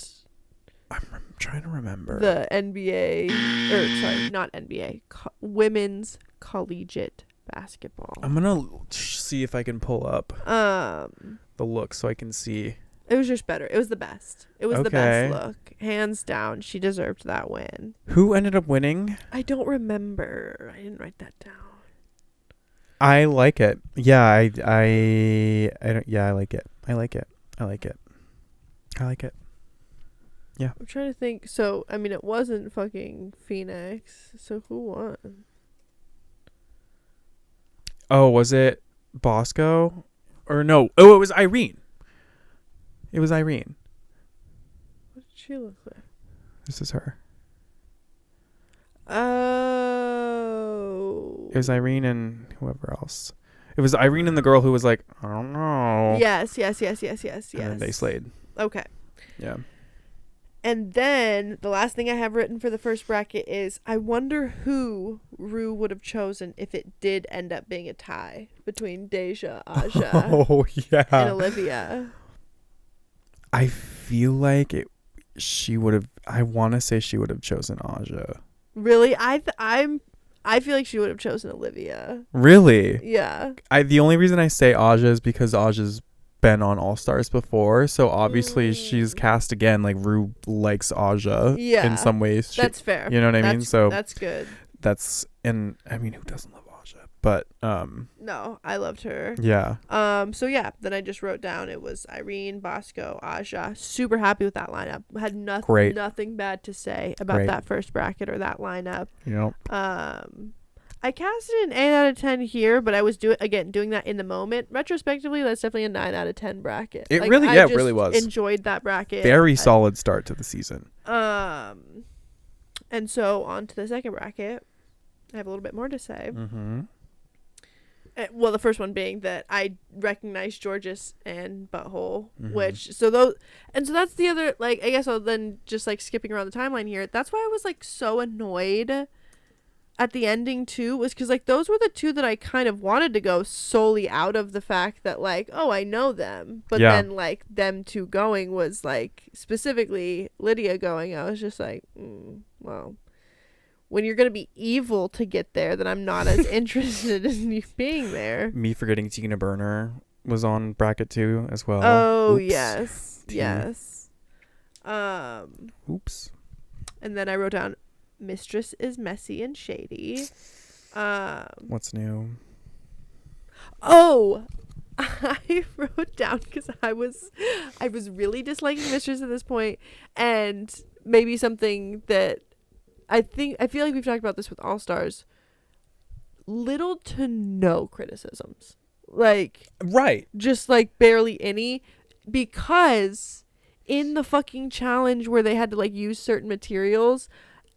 I'm trying to remember. the NBA, or sorry, not NBA, women's collegiate basketball. I'm gonna see if I can pull up the look so I can see. It was just better. It was the best. It was the Okay. best look. Hands down, she deserved that win. Who ended up winning? I don't remember. I didn't write that down. I like it. Yeah, I don't. Yeah, I like it. I like it. I like it. I like it. Yeah. I'm trying to think. So, I mean, it wasn't fucking Phoenix. So who won? Oh, was it Bosco? Or no? Oh, it was Irene. It was Irene. What did she look like? This is her. Oh. It was Irene and whoever else. It was Irene and the girl who was like, I don't know. Yes. And then they slayed. Okay. Yeah. And then the last thing I have written for the first bracket is I wonder who Rue would have chosen if it did end up being a tie between Deja, Aja, Oh yeah. and Olivia. I feel like she would have. I want to say she would have chosen Aja. Really? I feel like she would have chosen Olivia. Really? Yeah. The only reason I say Aja is because Aja's been on All Stars before, so obviously she's cast again. Like Rue likes Aja in some ways. That's fair. You know what I mean? So that's good. And I mean, who doesn't love Aja? But No, I loved her. yeah. So yeah, then I just wrote down it was Irene, Bosco, Aja. Super happy with that lineup. Had nothing bad to say about that first bracket or that lineup. You know. I casted an 8 out of 10 here, but I was doing that in the moment. Retrospectively, that's definitely a 9 out of 10 bracket. It really was. Enjoyed that bracket. Very solid start to the season. And so on to the second bracket. I have a little bit more to say. Mm-hmm. Well, the first one being that I recognized Georges and Butthole, Mm-hmm. so that's the other, like, I guess I'll then just like skipping around the timeline here. That's why I was like so annoyed at the ending too was because like those were the two that I kind of wanted to go solely out of the fact that like, oh, I know them, but Yeah. then like them two going was like specifically Lydia going. I was just like, well, when you're gonna be evil to get there, then I'm not as interested in you being there. Me forgetting Tina Burner was on bracket 2 as well. Oh, Oops. yes. Tina. Yes. Oops. And then I wrote down Mistress is messy and shady. What's new? Oh, I wrote down because I was really disliking Mistress at this point, and maybe something that I feel like we've talked about this with All Stars. Little to no criticisms, like Right. just like barely any, because in the fucking challenge where they had to like use certain materials,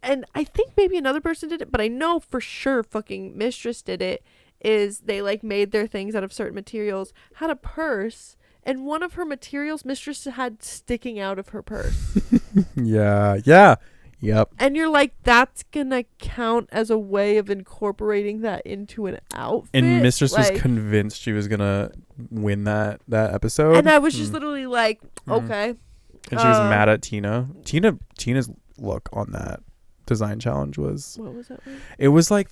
and I think maybe another person did it, but I know for sure fucking Mistress did it, is they like made their things out of certain materials, had a purse, and one of her materials Mistress had sticking out of her purse. Yeah. Yep. And you're like, that's gonna count as a way of incorporating that into an outfit. And Mistress was Like, convinced she was gonna win that episode. and I was just literally like, okay. And she was mad at Tina. Tina's look on that design challenge was, What was that one? it was like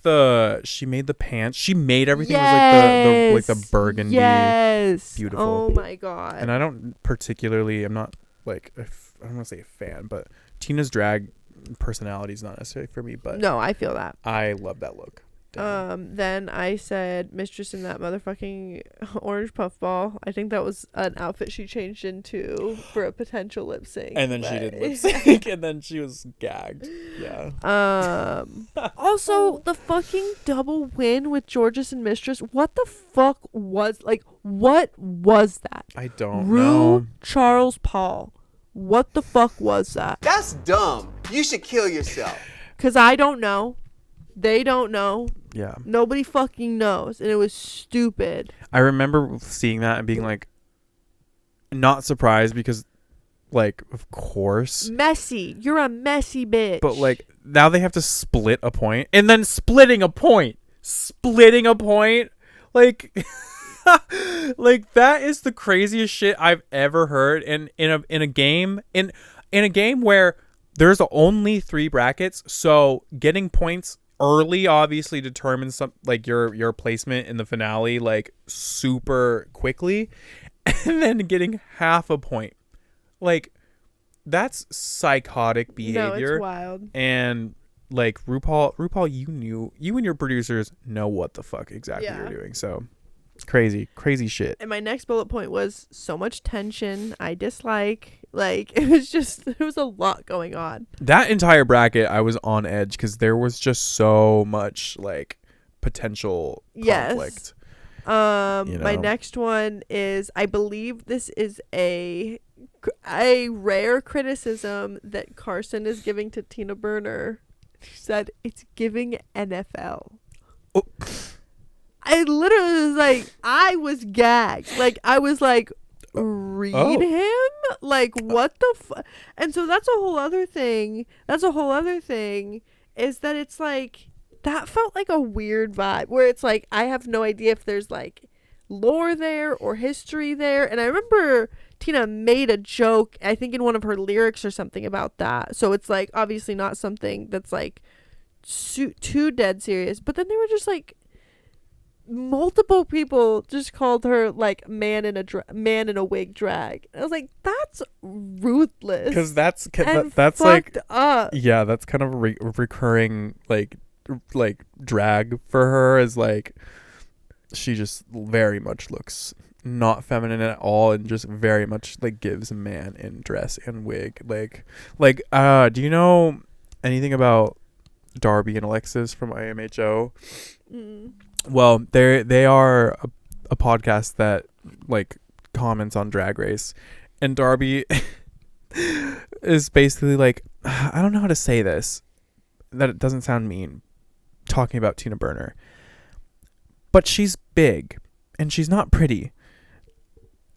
she made the pants. She made everything was like the burgundy. Yes. beautiful. Oh my god. And I don't particularly, I'm not like, I don't want to say a fan, but Tina's drag personality is not necessarily for me, but No, I feel that. I love that look. Damn. Then I said Mistress in that motherfucking orange puffball. I think that was an outfit she changed into for a potential lip sync. And then she but- did lip sync, and then she was gagged. Yeah. Also, the fucking double win with Georges and Mistress. What the fuck was what was that? I don't Rue know. Charles Paul. What the fuck was that? That's dumb. You should kill yourself. Because I don't know. They don't know. Yeah. Nobody fucking knows. And it was stupid. I remember seeing that and being like, not surprised because, like, of course. Messy. You're a messy bitch. But, like, now they have to split a point. And then splitting a point. Like, like, that is the craziest shit I've ever heard. And in a game where there's only 3 brackets, so getting points early obviously determines some like your placement in the finale like super quickly, and then getting half a point, like, that's psychotic behavior. No, it's wild. And like RuPaul, you and your producers know what the fuck exactly you're doing. So crazy shit. And my next bullet point was so much tension. I dislike. Like, it was a lot going on. That entire bracket, I was on edge because there was just so much like potential conflict. My next one is, I believe this is a rare criticism that Carson is giving to Tina Burner. She said it's giving NFL. Oh. I literally was like, I was gagged. Like, I was like, read him? Like, what the And so that's a whole other thing. Is that it's like, that felt like a weird vibe where it's like, I have no idea if there's like lore there or history there. And I remember Tina made a joke, I think in one of her lyrics or something about that. So it's like obviously not something that's like too dead serious. But then they were just like, multiple people just called her like man in a wig drag. I was like, that's ruthless. Because that's fucked like up. Yeah, that's kind of recurring like drag for her, is like she just very much looks not feminine at all and just very much like gives a man in dress and wig. Like do you know anything about Darby and Alexis from IMHO? Well, they are a podcast that like comments on Drag Race, and Darby is basically like, I don't know how to say this, that it doesn't sound mean, talking about Tina Burner, but she's big and she's not pretty.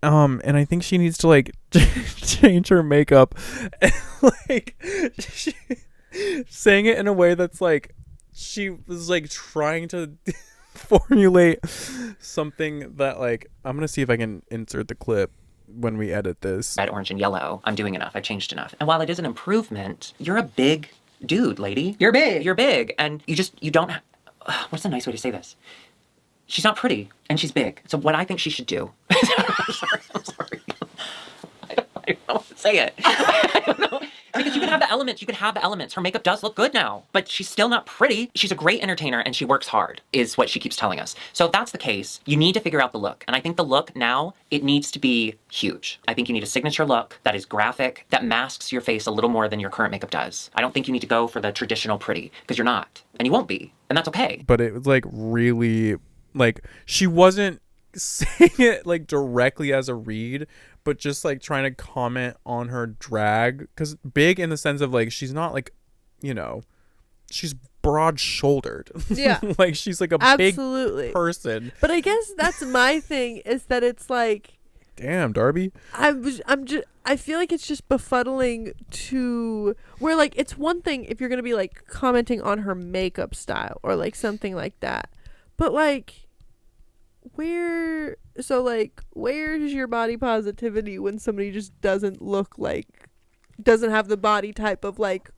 And I think she needs to like change her makeup and like saying it in a way that's like she was like trying to formulate something that like I'm gonna see if I can insert the clip when we edit this. Red, orange, and yellow. I'm doing enough. I've changed enough. And while it is an improvement, you're a big dude, lady. You're big. And you don't what's a nice way to say this? She's not pretty and she's big. So what I think she should do. I'm sorry. I don't know what to say it. I don't know. Because you can have the elements. Her makeup does look good now, but she's still not pretty. She's a great entertainer and she works hard, is what she keeps telling us. So if that's the case, you need to figure out the look. And I think the look now, it needs to be huge. I think you need a signature look that is graphic, that masks your face a little more than your current makeup does. I don't think you need to go for the traditional pretty, because you're not. And you won't be. And that's okay. But it was like really, like, she wasn't saying it like directly as a read, but just like trying to comment on her drag, because big in the sense of like she's not like, you know, she's broad shouldered. Yeah. Like she's like a Absolutely. big person. But I guess that's my thing, is that it's like, damn, Darby. I feel like it's just befuddling to where like it's one thing if you're gonna be like commenting on her makeup style or like something like that, but like where's your body positivity when somebody just doesn't have the body type of like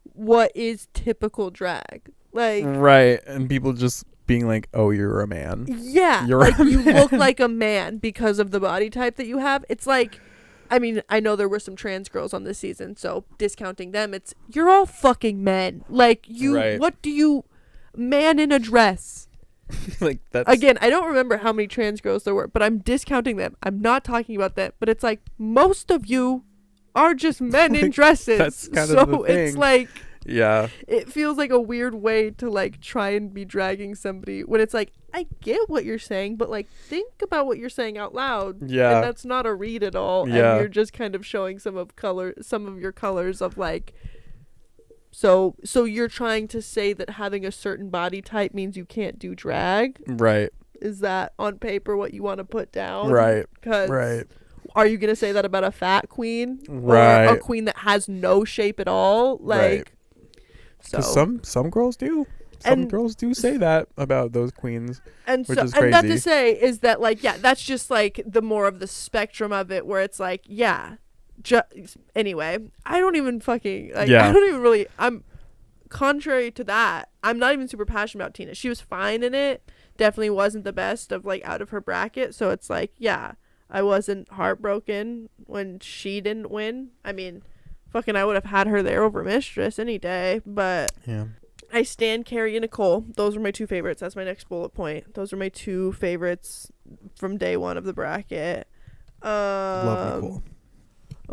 what is typical drag, like, right? And people just being like, oh, you're a man. Yeah, you're like you man. look like a man because of the body type that you have. It's like, I mean, I know there were some trans girls on this season, so discounting them, it's you're all fucking men. Like you, right. What do you, man in a dress? Like that's Again, I don't remember how many trans girls there were, but I'm discounting them. I'm not talking about that. But it's like most of you are just men in dresses. That's kind so of the thing. It's like, yeah, it feels like a weird way to like try and be dragging somebody when it's like, I get what you're saying, but like think about what you're saying out loud. Yeah. And that's not a read at all. Yeah. And you're just kind of showing some of your colors of like, so you're trying to say that having a certain body type means you can't do drag? right. Is that on paper what you want to put down? Right. 'Cause Right. are you going to say that about a fat queen? Right. Or a queen that has no shape at all? Like, Right. so. 'Cause some girls do. Some girls do say that about those queens, And which so, is crazy. and that to say is that like, yeah, that's just like the more of the spectrum of it where it's like, yeah, anyway, I don't even fucking like, Yeah. I don't even really, I'm contrary to that, I'm not even super passionate about Tina. She was fine in it, definitely wasn't the best of like out of her bracket, so it's like, yeah, I wasn't heartbroken when she didn't win. I mean, fucking I would have had her there over Mistress any day, but yeah. I stand Carrie and Nicole. Those were my two favorites. That's my next bullet point. Those are my two favorites from day one of the bracket. Love Nicole.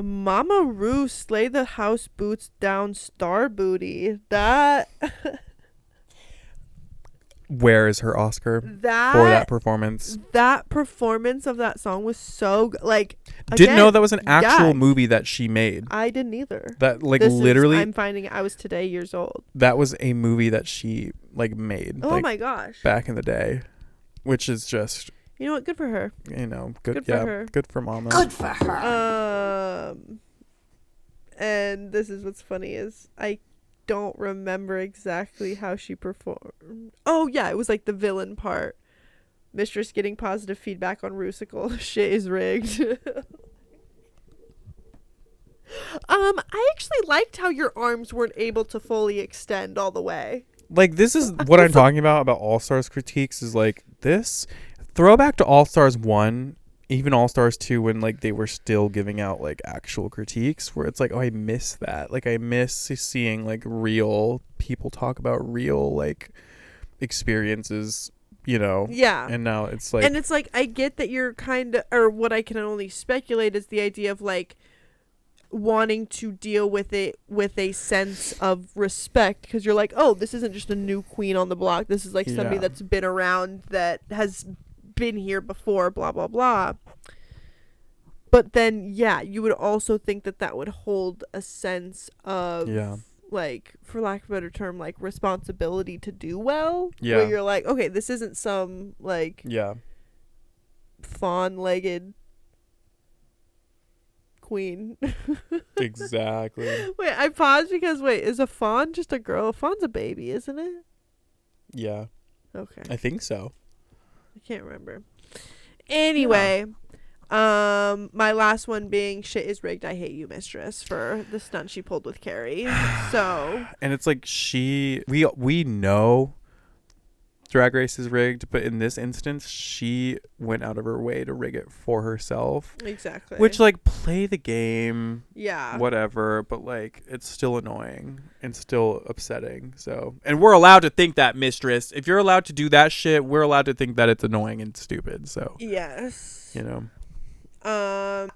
Mama Roo slay the house boots down star booty. That Where is her Oscar for that performance? That performance of that song was so good. Like, Didn't know again, that was an actual yeah, movie that she made. I didn't either. That like This literally I'm finding I was today years old. that was a movie that she like made. Oh like, my gosh. back in the day, which is just, You know what? Good for her. you know, good. Good for yeah, her. good for Mama. Good for her. And this is what's funny is I don't remember exactly how she performed. Oh yeah, it was like the villain part. Mistress getting positive feedback on Rusical. Shit is rigged. I actually liked how your arms weren't able to fully extend all the way. Like this is what I'm talking about All Stars critiques is like this throwback to All Stars 1, even All Stars 2 when like they were still giving out like actual critiques where it's like, oh, I miss that. Like I miss seeing like real people talk about real like experiences, you know. Yeah. And now it's like, And it's like, I get that you're kind of, or what I can only speculate is the idea of like wanting to deal with it with a sense of respect, because you're like, oh, this isn't just a new queen on the block. This is like somebody Yeah. that's been around, that has been here before, blah, blah, blah. But then, yeah, you would also think that that would hold a sense of, yeah. like, for lack of a better term, like responsibility to do well. Yeah. Where you're like, okay, this isn't some like Yeah. fawn-legged queen. Exactly. Wait, I paused because is a fawn just a girl? A fawn's a baby, isn't it? Yeah, Okay. I think so. I can't remember. Anyway, my last one being shit is rigged. I hate you, mistress, for the stunt she pulled with Carrie. So, And it's like we know Drag Race is rigged, but in this instance, she went out of her way to rig it for herself. exactly. Which, like, play the game, yeah. whatever, but like it's still annoying and still upsetting. So, and we're allowed to think that, mistress. If you're allowed to do that shit, we're allowed to think that it's annoying and stupid. So, Yes. you know.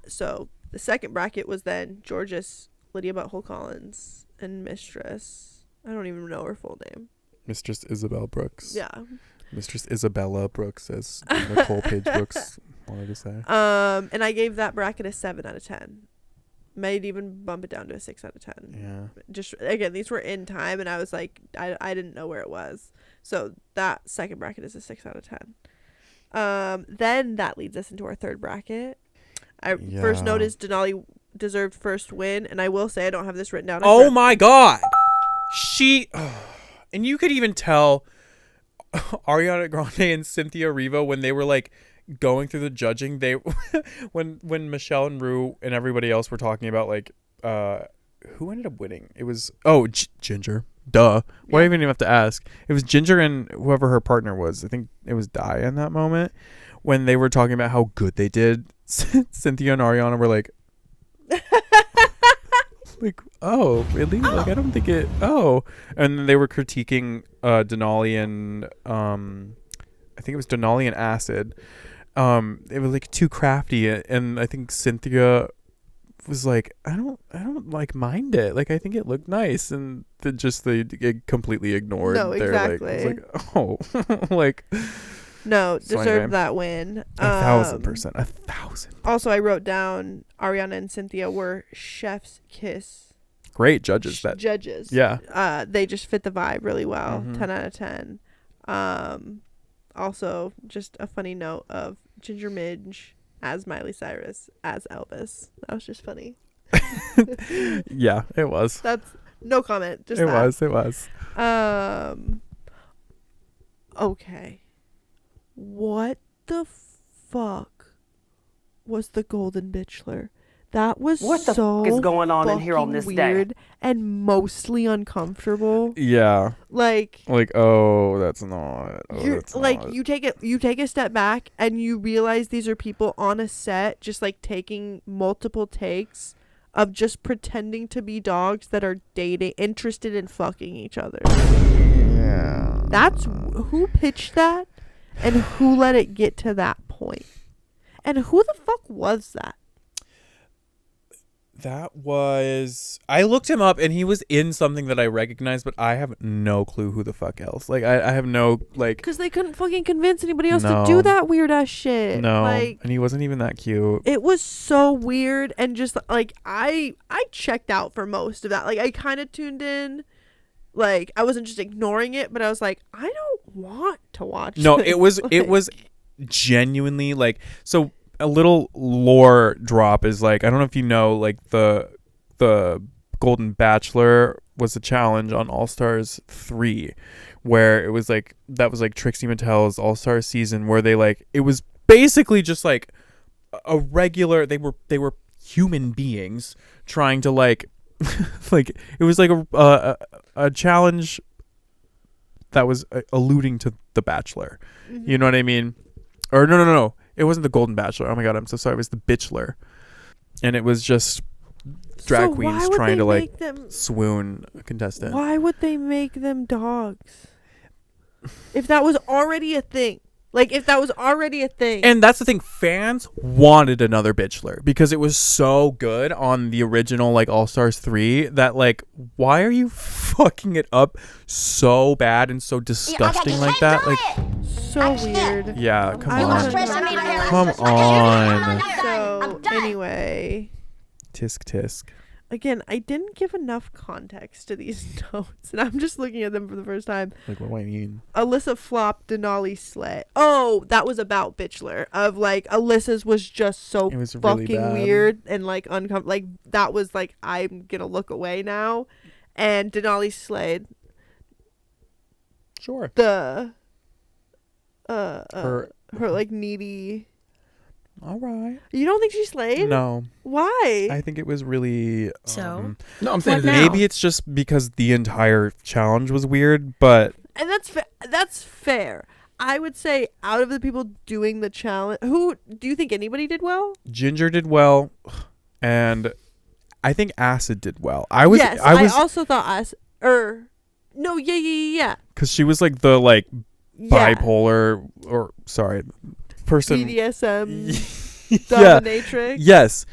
So the second bracket was then Georges, Lydia Butthole Collins, and Mistress. I don't even know her full name. Mistress Isabel Brooks. Yeah. Mistress Isabella Brooks, as Nicole Page Brooks wanted to say. And I gave that bracket a 7 out of 10. Might even bump it down to a 6 out of 10. Yeah. Just again, these were in time, and I was like, I didn't know where it was. So that second bracket is a 6 out of 10. Then that leads us into our third bracket. First note is Denali deserved first win, and I will say I don't have this written down. Oh my god, and you could even tell Ariana Grande and Cynthia Erivo when they were like going through the judging. They when Michelle and Rue and everybody else were talking about like who ended up winning. It was Ginger. Duh. Why even have to ask? It was Ginger and whoever her partner was. I think it was Di in that moment when they were talking about how good they did. Cynthia and Ariana were like, like, oh, really? Like, I don't think it. Oh, and then they were critiquing Denali and I think it was Denali and Acid. It was like too crafty, and I think Cynthia was like, I don't like mind it. Like, I think it looked nice, and they completely ignored. No, exactly. It's like, oh, like. No, So deserved anyway, that win. 1,000%. 1,000. Also, I wrote down Ariana and Cynthia were chef's kiss. Great judges. Judges. Yeah. They just fit the vibe really well. Mhm. 10 out of 10. Also, just a funny note of Ginger Midge as Miley Cyrus as Elvis. That was just funny. Yeah, it was. That's no comment. Just It that. was. Okay. What the fuck was the Golden Bitchler? That was What the so fuck is going on in here on fucking this weird day? and mostly uncomfortable. Yeah. Like Oh, that's not. Oh, you're that's like not. you take a step back and you realize these are people on a set just like taking multiple takes of just pretending to be dogs that are interested in fucking each other. Yeah. That's who pitched that and who let it get to that point. And who the fuck was that? That was. I looked him up and he was in something that I recognized, but I have no clue who the fuck else. Like, I have no, like. Because they couldn't fucking convince anybody else to No. do that weird ass shit. No. Like, And he wasn't even that cute. it was so weird and just like I checked out for most of that. Like I kind of tuned in. Like I wasn't just ignoring it, but I was like, I don't want to watch No, this. it was Like, it was genuinely like, so a little lore drop is like, I don't know if you know, like the Golden Bachelor was a challenge on All Stars 3 where it was like, that was like Trixie Mattel's All Star season where they like, it was basically just like a regular, they were human beings trying to like like it was like a challenge that was alluding to The Bachelor. Mm-hmm. You know what I mean? Or no. It wasn't the Golden Bachelor. Oh my god, I'm so sorry. It was the Bitchler. And it was just drag so queens why would trying they to like make them, swoon a contestant. why would they make them dogs? If that was already a thing. Like if that was already a thing. And that's the thing, fans wanted another Bitchler because it was so good on the original like All Stars 3 that like, why are you fucking it up so bad and so disgusting like that? Like, so weird. yeah, come I on. wasn't- Come on. So anyway, Tisk. again, I didn't give enough context to these notes, and I'm just looking at them for the first time. Like, what do I mean? Alyssa flopped, Denali slet. Oh, that was about Bitchler. Of like Alyssa's was just so It was really fucking bad. weird and like uncomfortable. Like that was like, I'm gonna look away now. And Denali slayed. Sure. the Her. her like needy. All right. You don't think she slayed? No. Why? I think it was really. So? No, I'm saying What now? Maybe it's just because the entire challenge was weird, but And that's fair. I would say out of the people doing the challenge, who do you think anybody did well? Ginger did well, and I think Acid did well. I was also thought no, yeah. because she was like the Yeah. bipolar person. BDSM Yeah. dominatrix. Yes.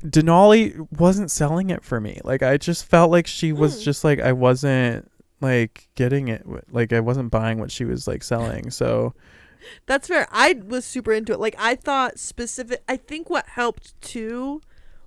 Denali wasn't selling it for me. Like I just felt like she was just like I wasn't like getting it. Like I wasn't buying what she was like selling. So That's fair. I was super into it. Like I thought I think what helped too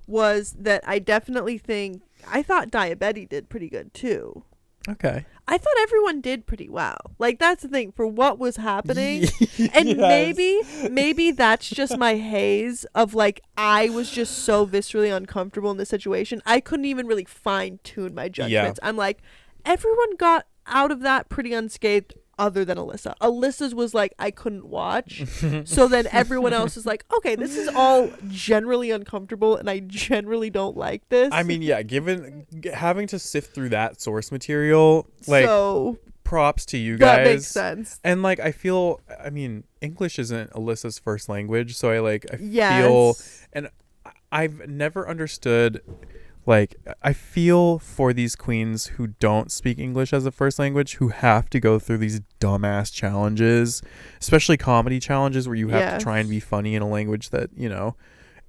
was that I definitely think I thought Diabetes did pretty good too. okay. I thought everyone did pretty well. Like that's the thing for what was happening. And Yes. maybe that's just my haze of like I was just so viscerally uncomfortable in this situation. I couldn't even really fine tune my judgments. I'm like, everyone got out of that pretty unscathed other than Alyssa. Alyssa's was like, I couldn't watch. So then everyone else is like, okay, this is all generally uncomfortable and I generally don't like this. I mean, yeah, given having to sift through that source material, like so props to you guys. that makes sense. And like I mean, English isn't Alyssa's first language, so I Yes. feel, and I've never understood, like I feel for these queens who don't speak English as a first language, who have to go through these dumbass challenges, especially comedy challenges where you have to try and be funny in a language that,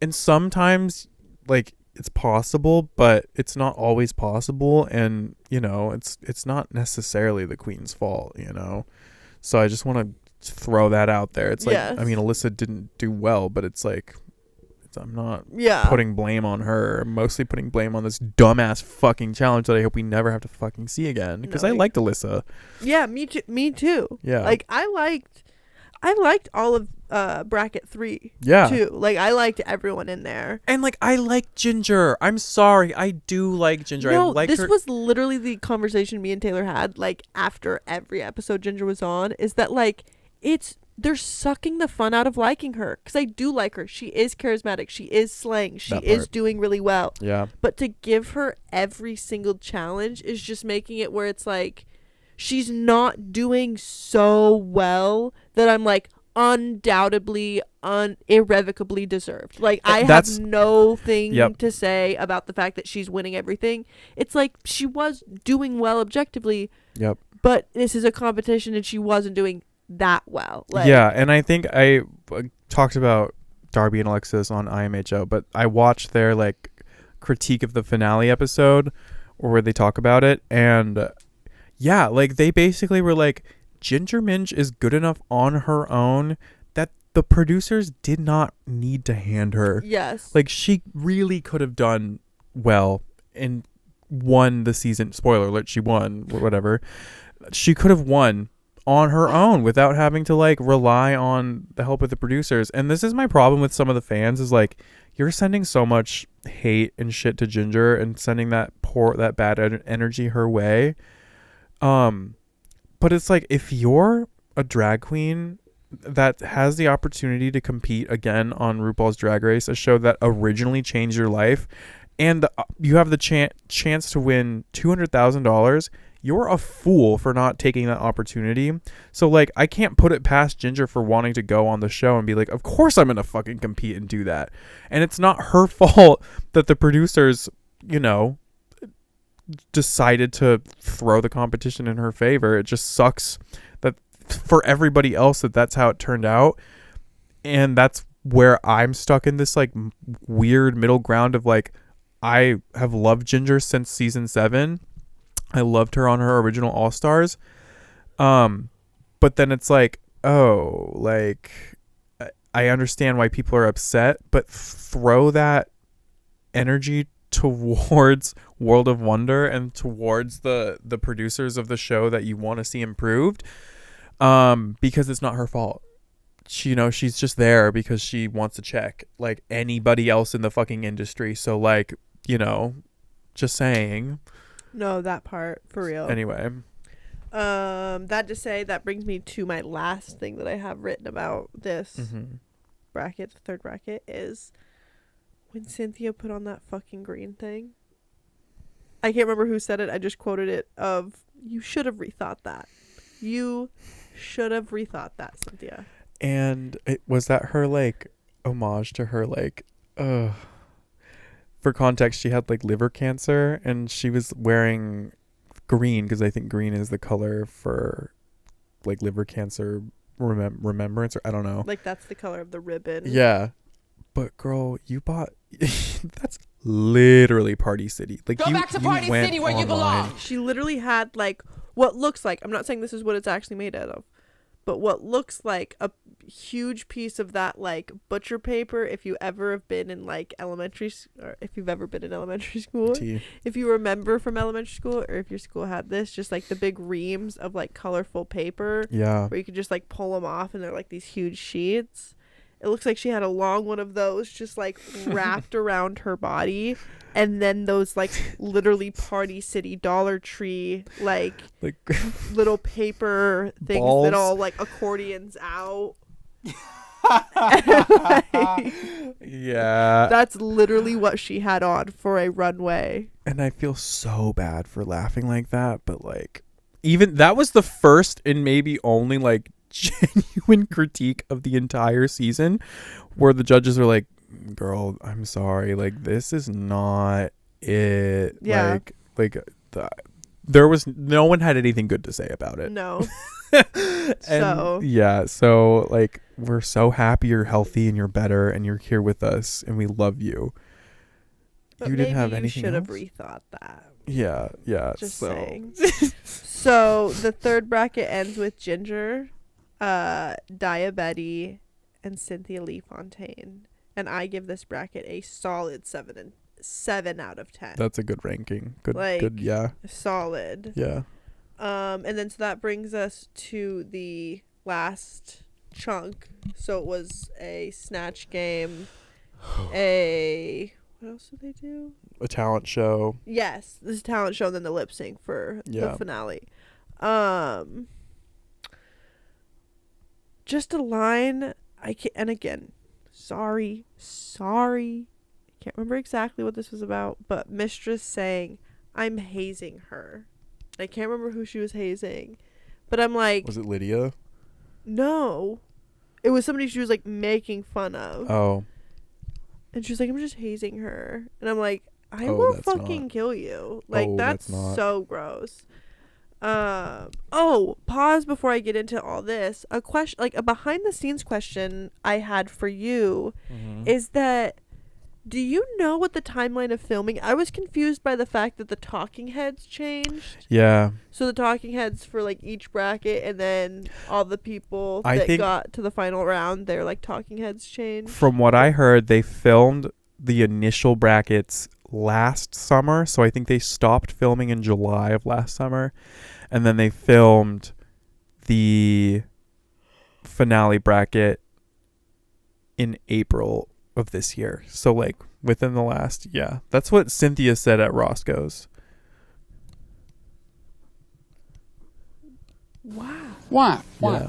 and sometimes like it's possible, but it's not always possible, and it's not necessarily the queen's fault, so I just want to throw that out there. It's like, I mean, Alyssa didn't do well, but it's like I'm not putting blame on her. I'm mostly putting blame on this dumbass fucking challenge that I hope we never have to fucking see again, because I liked Alyssa. Yeah, me too. Yeah. Like I liked all of bracket 3 Yeah. too. Like I liked everyone in there. And like I like Ginger. I'm sorry. I do like Ginger. I No, like this her. was literally the conversation me and Taylor had like after every episode Ginger was on, is that like they're sucking the fun out of liking her, because I do like her. She is charismatic. She is slaying. She is doing really well. Yeah. But to give her every single challenge is just making it where it's like she's not doing so well that I'm like undoubtedly irrevocably deserved. Like I have no thing to say about the fact that she's winning everything. It's like she was doing well objectively. Yep. But this is a competition and she wasn't doing that well. Like, yeah, and I think I talked about Darby and Alexis on IMHO, but I watched their like critique of the finale episode where they talk about it, and yeah, like they basically were like, Ginger Minj is good enough on her own that the producers did not need to hand her. Yes. Like she really could have done well and won the season. Spoiler alert, she won or whatever. She could have won on her own without having to like rely on the help of the producers. And this is my problem with some of the fans, is like, you're sending so much hate and shit to Ginger and sending that bad energy her way. But it's like, if you're a drag queen that has the opportunity to compete again on RuPaul's Drag Race, a show that originally changed your life, and you have the chance to win $200,000, you're a fool for not taking that opportunity. So like, I can't put it past Ginger for wanting to go on the show and be like, of course I'm gonna fucking compete and do that. And it's not her fault that the producers, decided to throw the competition in her favor. It just sucks that for everybody else that's how it turned out. And that's where I'm stuck in this like weird middle ground of like, I have loved Ginger since season 7. I loved her on her original All Stars. But then it's like, oh, like I understand why people are upset, but throw that energy towards World of Wonder and towards the producers of the show that you want to see improved. Because it's not her fault. She's just there because she wants to check like anybody else in the fucking industry. So like, just saying. No, that part for real. Anyway. That to say, that brings me to my last thing that I have written about this bracket. The third bracket is when Cynthia put on that fucking green thing. I can't remember who said it. I just quoted it of, you should have rethought that. You should have rethought that, Cynthia. And was that her like homage to her like for context, she had like liver cancer and she was wearing green because I think green is the color for like liver cancer remembrance, or I don't know. Like that's the color of the ribbon. Yeah. But girl, you bought that's literally Party City. Like Go back to Party City where you belong. She literally had like what looks like, I'm not saying this is what it's actually made out of, but what looks like a huge piece of that like butcher paper. If you ever have been in like or if you've ever been in elementary school, if you remember from elementary school, or if your school had this, just like the big reams of like colorful paper, where you could just like pull them off and they're like these huge sheets. It looks like she had a long one of those just like wrapped around her body, and then those like literally Party City Dollar Tree like little paper things balls that all like accordions out. Yeah, that's literally what she had on for a runway. And I feel so bad for laughing like that, but like even that was the first and maybe only like genuine critique of the entire season where the judges are like, girl, I'm sorry, like this is not it. There was no one had anything good to say about it. No. So like we're so happy you're healthy and you're better and you're here with us and we love you. But you didn't have anything should else? have rethought that. Yeah. Just saying. So the third bracket ends with Ginger, Diabetes, and Cynthia Lee Fontaine, and I give this bracket a solid 7 out of 10. That's a good ranking. Good. Yeah. Solid. Yeah. And then so that brings us to the last chunk. So it was a snatch game, what else did they do? A talent show. Yes, this is a talent show, and then the lip sync for the finale. Just a line. And again, sorry. I can't remember exactly what this was about, but Mistress saying, "I'm hazing her." I can't remember who she was hazing, but I'm like, was it Lydia? No, it was somebody she was like making fun of. Oh. And she was like, "I'm just hazing her," and I'm like, "I will fucking kill you!" Like that's so gross. Pause before I get into all this. A question, like a behind the scenes question I had for you, is that, do you know what the timeline of filming? I was confused by the fact that the talking heads changed. Yeah. So the talking heads for like each bracket, and then all the people that got to the final round, their like talking heads changed. From what I heard, they filmed the initial brackets last summer, so I think they stopped filming in July of last summer, and then they filmed the finale bracket in April of this year. So like within the last, that's what Cynthia said at Roscoe's. Wow. Why? Why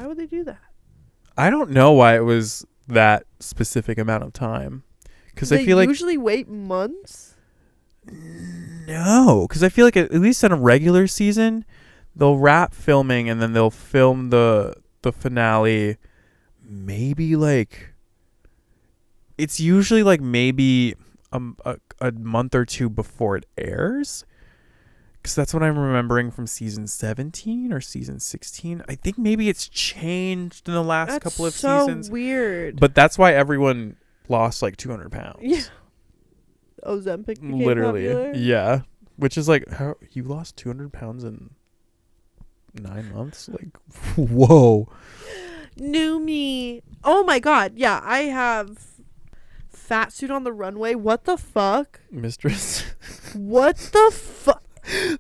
would they do that? I don't know why it was that specific amount of time, because I feel like usually wait months. No, because I feel like at least in a regular season, they'll wrap filming and then they'll film the finale. Maybe like it's usually like maybe a month or two before it airs. Because that's what I'm remembering from season 17 or season 16. I think maybe it's changed in the last couple of seasons. So weird. But that's why everyone lost like 200 pounds. Yeah. Ozempic became literally popular. Yeah, which is like, how you lost 200 pounds in 9 months? Like, whoa. New me. Oh my god. Yeah, I have fat suit on the runway. What the fuck? Mistress. What the fuck?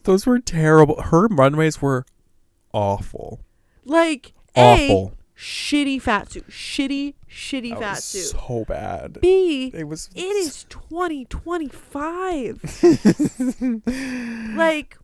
Those were terrible. Her runways were awful. Like, awful. shitty fat suit. Shitty That fat was suit. so bad. B, It was. it is 2025. like,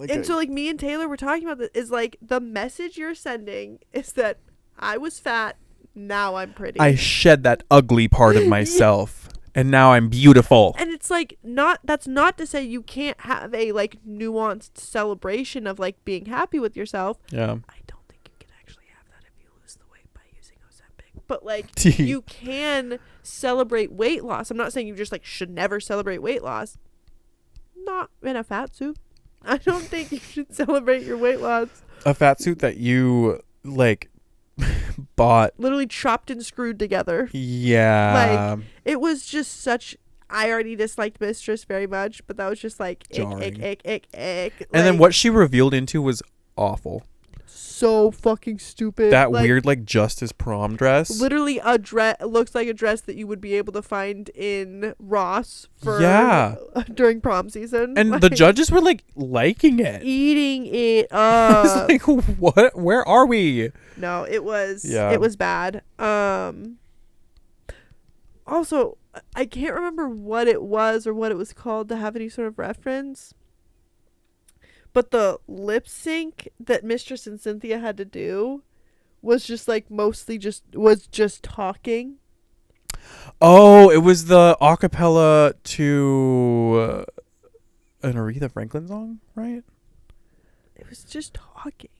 and so like me and Taylor were talking about this, is like the message you're sending is that I was fat, now I'm pretty. I shed that ugly part of myself, and now I'm beautiful. And it's like that's not to say you can't have a like nuanced celebration of like being happy with yourself. Yeah. I don't think you can actually have that if you lose the weight by using Ozempic. But like you can celebrate weight loss. I'm not saying you just like should never celebrate weight loss. Not in a fat suit. I don't think you should celebrate your weight loss. A fat suit that you like bought. Literally chopped and screwed together. Yeah. Like it was just such. I already disliked Mistress very much, but that was just like ick. And then what she revealed into was awful. So fucking stupid. That like, weird like Justice prom dress. Literally a dress looks like a dress that you would be able to find in Ross for during prom season. And like, the judges were like liking it. Eating it I was up. like, what? Where are we? No, it was Yeah. it was bad. Also, I can't remember what it was or what it was called to have any sort of reference. But the lip sync that Mistress and Cynthia had to do was just like mostly just talking. Oh, it was the acapella to an Aretha Franklin song, right? It was just talking.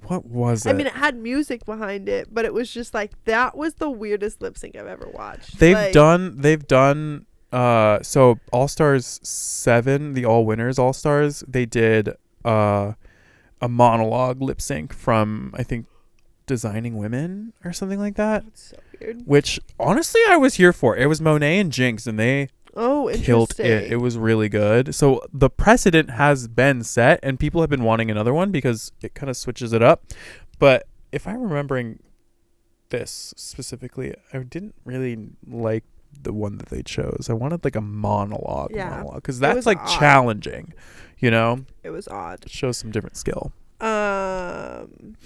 What was it? I mean, it had music behind it, but it was just like that was the weirdest lip sync I've ever watched. They've done so All Stars 7, the All Winners All Stars, they did a monologue lip sync from, I think, Designing Women or something like that. That's so weird. Which honestly I was here for. It was Monet and Jinx, and they killed it. It was really good. So the precedent has been set, and people have been wanting another one because it kind of switches it up. But if I'm remembering this specifically, I didn't really like the one that they chose. I wanted like a monologue because that's like odd. challenging, you know. It was odd. It shows some different skill. I'm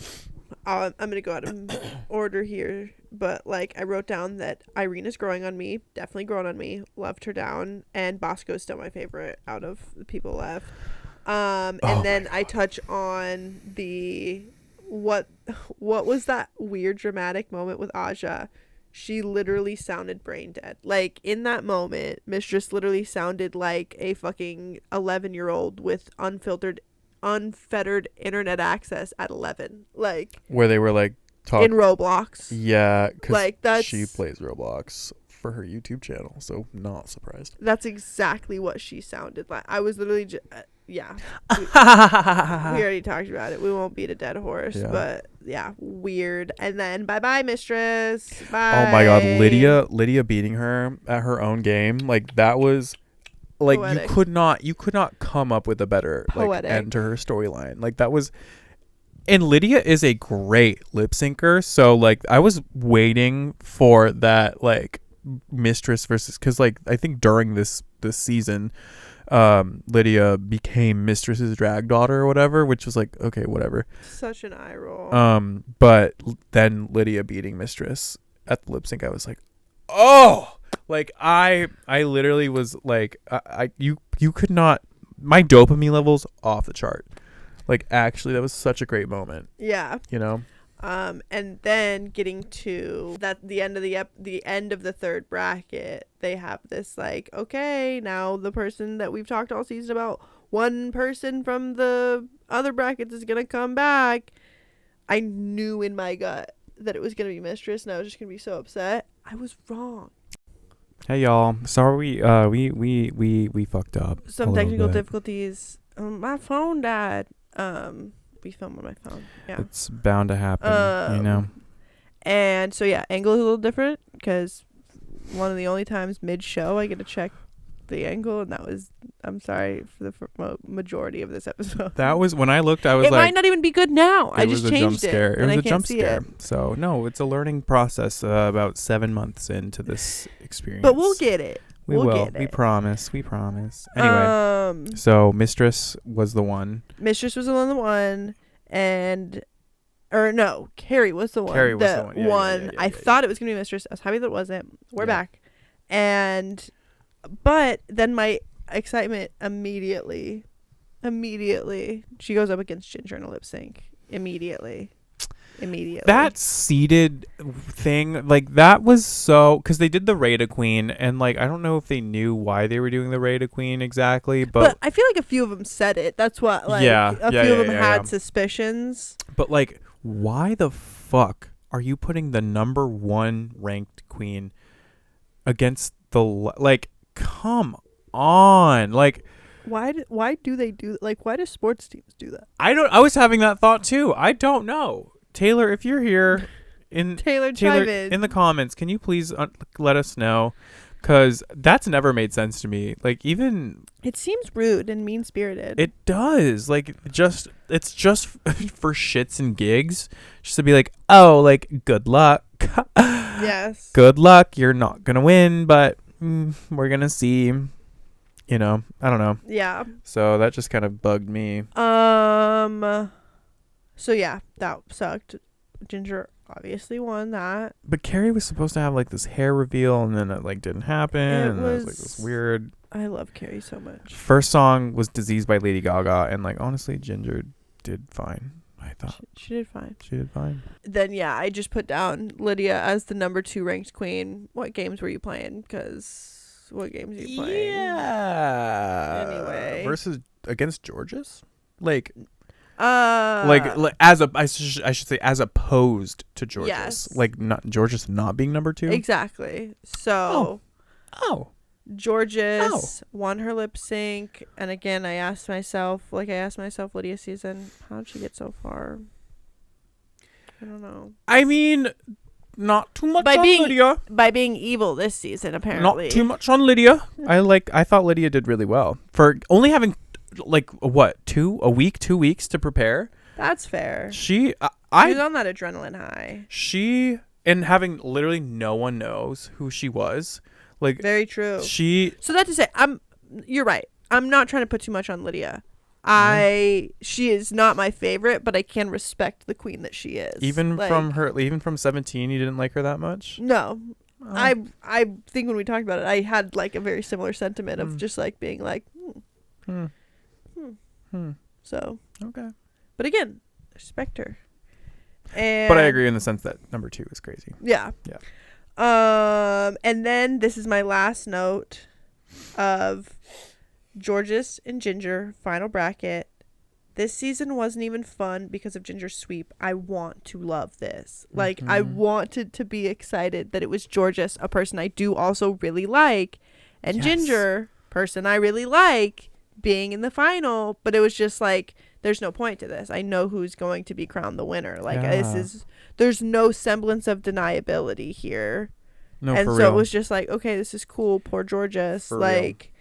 gonna go out of order here, but like I wrote down that Irene is growing on me, definitely growing on me, loved her down, and Bosco is still my favorite out of the people left. And then I touch on the what was that weird dramatic moment with Aja. She literally sounded brain dead. Like in that moment, Mistress literally sounded like a fucking 11-year-old with unfettered internet access at 11. Like where they were like in Roblox. Yeah, because like she plays Roblox for her YouTube channel, so not surprised. That's exactly what she sounded like. I was literally yeah. We already talked about it. We won't beat a dead horse, but yeah, weird. And then bye Mistress. Bye. Oh my god, Lydia beating her at her own game, like that was like poetic. you could not come up with a better like end to her storyline. Like that was. And Lydia is a great lip syncer, so like I was waiting for that like Mistress versus, because like I think during this season Lydia became Mistress's drag daughter or whatever, which was like okay, whatever. Such an eye roll. But then Lydia beating Mistress at the lip sync, I was like, oh, like I literally was like you could not, my dopamine levels off the chart. Like actually that was such a great moment. Yeah. You know? And then getting to the end of the third bracket, they have this like, okay, now the person that we've talked all season about, one person from the other brackets is gonna come back. I knew in my gut that it was gonna be Mistress, and I was just gonna be so upset. I was wrong. Hey y'all, sorry we fucked up. Some technical difficulties. My phone died. We film on my phone. Yeah, it's bound to happen, you know. And so yeah, angle is a little different because one of the only times mid-show I get to check the angle, and that was, I'm sorry for the majority of this episode. That was when I looked. I was it might not even be good now. I just changed it. It was a jump scare. So no, it's a learning process. About 7 months into this experience, but we'll get it. We will. We promise. Anyway, so Mistress was the one. Mistress was the one, and or no, Carrie was the one. Carrie was the one. Yeah, I thought it was gonna be Mistress. I was happy that it wasn't. We're back, but then my excitement immediately, she goes up against Ginger in a lip sync. Immediately. That seated thing, like, that was so, because they did the Rada Queen, and like, I don't know if they knew why they were doing the Rada Queen exactly, but I feel like a few of them said it. That's what, like, a few of them had suspicions. But like, why the fuck are you putting the number 1 ranked queen against the like? Come on, like. Why do they do, like, why do sports teams do that? I was having that thought too. I don't know. Taylor, if you're here, Taylor chime in the comments, can you please let us know? Because that's never made sense to me. Like, even it seems rude and mean spirited. It does. Like, it's just for shits and gigs, just to be like, oh, like, good luck. Yes. Good luck. You're not gonna win, but we're gonna see. You know, I don't know. Yeah. So that just kind of bugged me. So yeah, that sucked. Ginger obviously won that. But Carrie was supposed to have like this hair reveal, and then it like didn't happen. And it was like this weird. I love Carrie so much. First song was "Disease" by Lady Gaga, and like honestly, Ginger did fine. I thought she did fine. She did fine. Then yeah, I just put down Lydia as the number 2 ranked queen. What games were you playing? Because what games are you playing? Yeah. Anyway, versus against Georges, like as I should say as opposed to Georges. Yes. Like not Georges not being number 2. Exactly. So. Oh. Georges won her lip sync, and again I asked myself Lydia season, how'd she get so far? I don't know. I mean, not too much on Lydia. By being evil this season, apparently. Not too much on Lydia. I thought Lydia did really well for only having like what 2 weeks to prepare. That's fair. She was on that adrenaline high. And having literally no one knows who she was. Like, very true. So that to say, you're right. I'm not trying to put too much on Lydia. She is not my favorite, but I can respect the queen that she is. Even from 17, you didn't like her that much? No. I think when we talked about it, I had like a very similar sentiment of just like being like, So. Okay. But again, respect her. But I agree in the sense that number 2 is crazy. Yeah. Yeah. And then this is my last note of Georges and Ginger final bracket. This season wasn't even fun because of Ginger's sweep. I want to love this. Like, I wanted to be excited that it was Georges, a person I do also really like, and Ginger, person I really like, being in the final. But it was just like, there's no point to this. I know who's going to be crowned the winner. Like, there's no semblance of deniability here. No, and for so real. it was just like, okay, this is cool. Poor Georges. For like, real.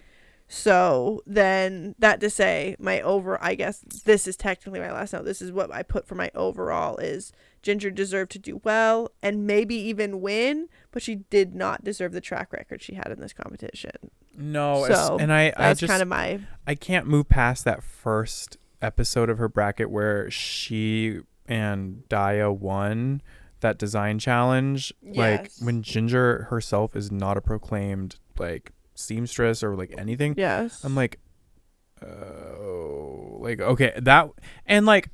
So then that to say, I guess this is technically my last note. This is what I put for my overall is Ginger deserved to do well and maybe even win, but she did not deserve the track record she had in this competition. No. So that's kind of I can't move past that first episode of her bracket where she and Daya won that design challenge. Yes. Like when Ginger herself is not a proclaimed like seamstress or like anything. Yes. I'm like, oh, like, okay, that, and like,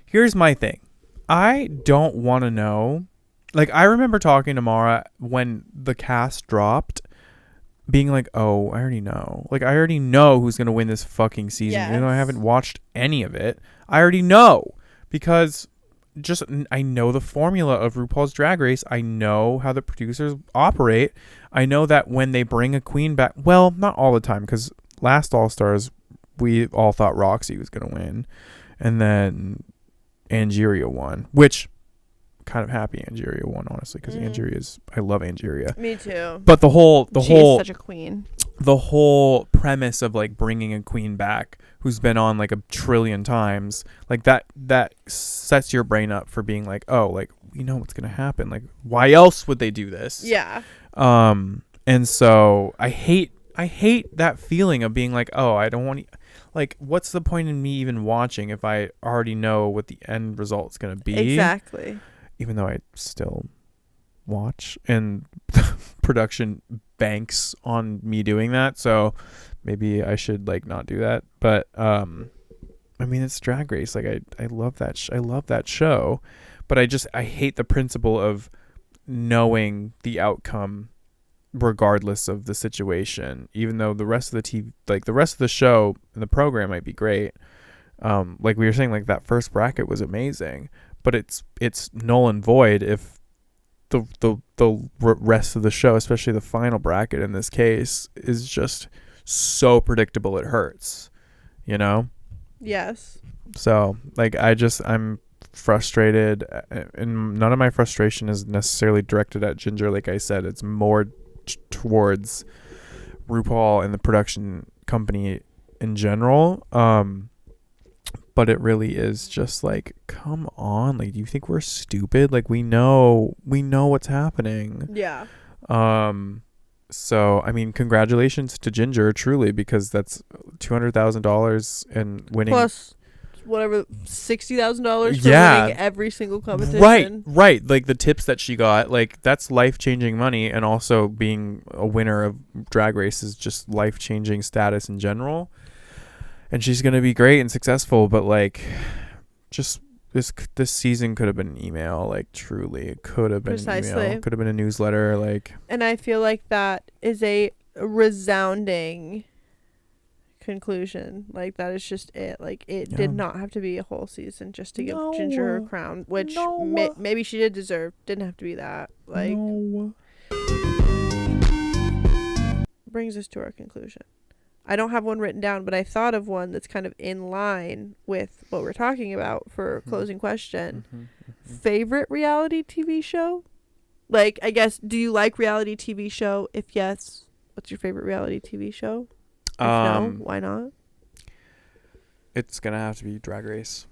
here's my thing. I don't want to know. Like, I remember talking to Mara when the cast dropped, being like, oh, I already know. Like, I already know who's going to win this fucking season. Yes. Even though I haven't watched any of it. I already know. Because I know the formula of RuPaul's Drag Race. I know how the producers operate. I know that when they bring a queen back, well, not all the time, because last All-Stars, we all thought Roxy was going to win. And then Angeria won, which kind of happy Angeria won, honestly, because I love Angeria. Me too. But She is such a queen. The whole premise of like bringing a queen back who's been on like 1 trillion times, like that sets your brain up for being like, oh, like we know what's gonna happen. Like, why else would they do this? Yeah. And so I hate that feeling of being like, oh, I don't want to, like, what's the point in me even watching if I already know what the end result's gonna be? Exactly. Even though I still watch, and production banks on me doing that, so maybe I should like not do that. But I mean, it's Drag Race. Like I love that. I love that show, but I hate the principle of knowing the outcome regardless of the situation, even though the rest of the TV, like the rest of the show and the program might be great. Like we were saying, like that first bracket was amazing, but it's null and void if the rest of the show, especially the final bracket in this case, is just so predictable it hurts, you know? Yes. So like I'm frustrated, and none of my frustration is necessarily directed at Ginger. Like I said, it's more towards RuPaul and the production company in general. But it really is just like, come on, like, do you think we're stupid? Like, we know what's happening. Yeah. So I mean, congratulations to Ginger, truly, because that's $200,000 and winning plus whatever $60,000 for winning every single competition. Right. Like the tips that she got, like that's life-changing money, and also being a winner of Drag Race is just life-changing status in general. And she's gonna be great and successful, but like, just this season could have been an email. Like truly, it could have been an email. Could have been a newsletter. Like, and I feel like that is a resounding conclusion. Like that is just it. Like it did not have to be a whole season just to give Ginger her crown, which maybe she did deserve. Didn't have to be that. Like, brings us to our conclusion. I don't have one written down, but I thought of one that's kind of in line with what we're talking about for closing question. Favorite reality TV show? Like, I guess, do you like reality TV show? If yes, what's your favorite reality TV show? If no, why not? It's gonna have to be Drag Race.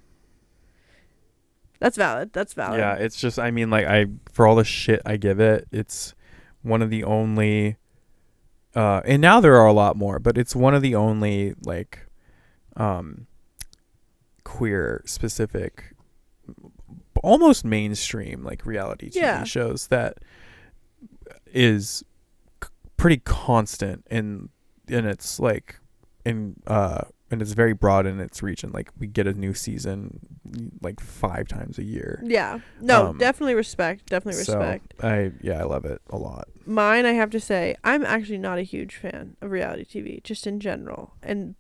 That's valid. Yeah, it's just, I mean, like, for all the shit I give it, it's one of the only and now there are a lot more, but it's one of the only like queer specific, almost mainstream like reality TV shows that is pretty constant in its like and it's very broad in its reach, and like we get a new season like 5 times a year. Yeah. No, definitely respect. I love it a lot. Mine, I have to say, I'm actually not a huge fan of reality TV, just in general.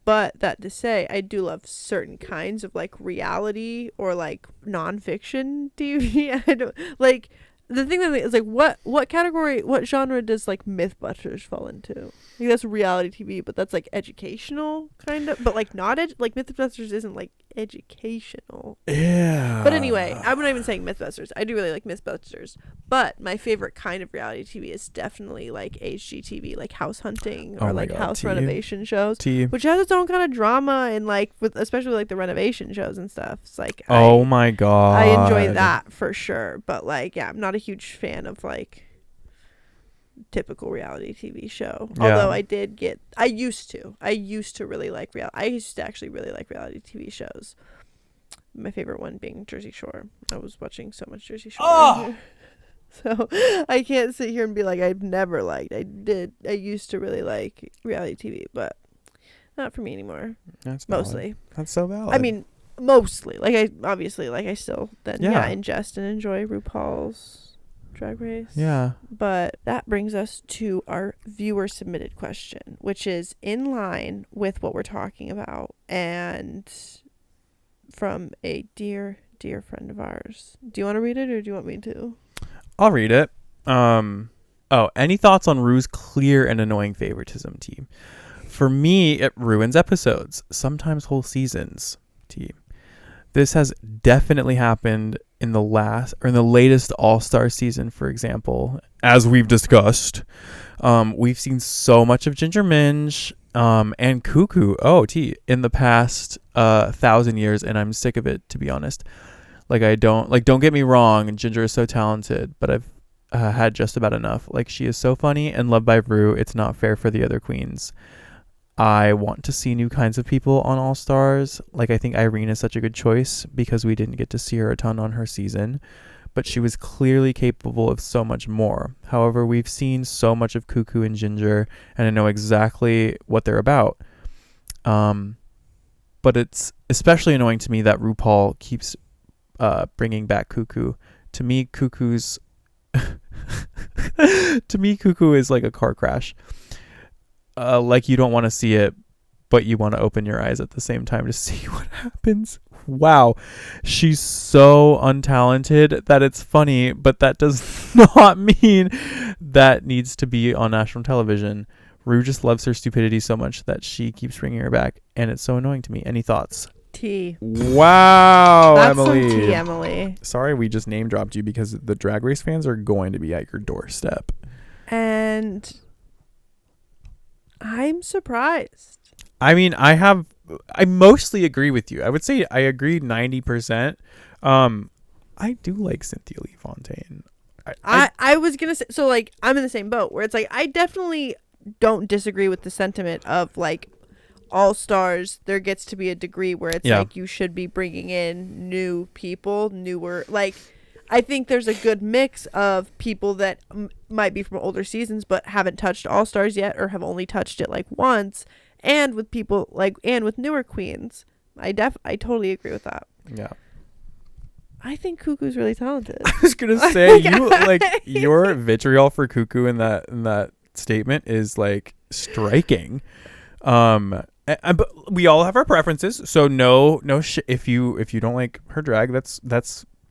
But that to say, I do love certain kinds of like reality or like nonfiction TV. I don't like the thing that is like what category, what genre does like Mythbusters fall into? I think that's reality TV, but that's like educational kind of, but like not like Mythbusters isn't like educational. Yeah. But anyway, I'm not even saying Mythbusters. I do really like Mythbusters, but my favorite kind of reality TV is definitely like HGTV, like house hunting or like house renovation shows, which has its own kind of drama and like with especially like the renovation shows and stuff. It's like my god, I enjoy that for sure. But like, yeah, I'm not a huge fan of like typical reality TV show. Although I used to really like I used to actually really like reality TV shows. My favorite one being Jersey Shore. I was watching so much Jersey Shore. So I can't sit here and be like I've never liked. I used to really like reality TV, but not for me anymore. That's mostly. That's so valid. I mean, mostly. Like I still then ingest and enjoy RuPaul's Drag Race. Yeah. But that brings us to our viewer submitted question, which is in line with what we're talking about and from a dear friend of ours. Do you want to read it or do you want me to? I'll read it. Any thoughts on Ru's clear and annoying favoritism, team? For me, it ruins episodes, sometimes whole seasons, team. This has definitely happened in the latest All-Star season, for example, as we've discussed. We've seen so much of Ginger Minj and Cuckoo in the past 1,000 years, and I'm sick of it, to be honest. Don't get me wrong, Ginger is so talented, but I've had just about enough. Like, she is so funny and loved by Ru. It's not fair for the other queens. I want to see new kinds of people on All Stars. Like, I think Irene is such a good choice because we didn't get to see her a ton on her season, but she was clearly capable of so much more. However, we've seen so much of Cuckoo and Ginger, and I know exactly what they're about. But it's especially annoying to me that RuPaul keeps bringing back Cuckoo. To me, Cuckoo is like a car crash. Like, you don't want to see it, but you want to open your eyes at the same time to see what happens. Wow, she's so untalented that it's funny, but that does not mean that needs to be on national television. Rue just loves her stupidity so much that she keeps bringing her back, and it's so annoying to me. Any thoughts? Tea. Wow, That's Emily. some tea, Emily. Sorry we just name dropped you because the Drag Race fans are going to be at your doorstep. And I'm surprised. I mean, I mostly agree with you. I would say I agree 90%. I do like Cynthia Lee Fontaine. I was going to say, so like, I'm in the same boat where it's like, I definitely don't disagree with the sentiment of like All Stars. There gets to be a degree where it's like you should be bringing in new people, newer, like, I think there's a good mix of people that might be from older seasons but haven't touched All Stars yet or have only touched it like once, and with people like, and with newer queens. I totally agree with that. Yeah. I think Cuckoo's really talented. I was gonna say your vitriol for Cuckoo in that statement is like striking. But we all have our preferences, so no if you don't like her drag, that's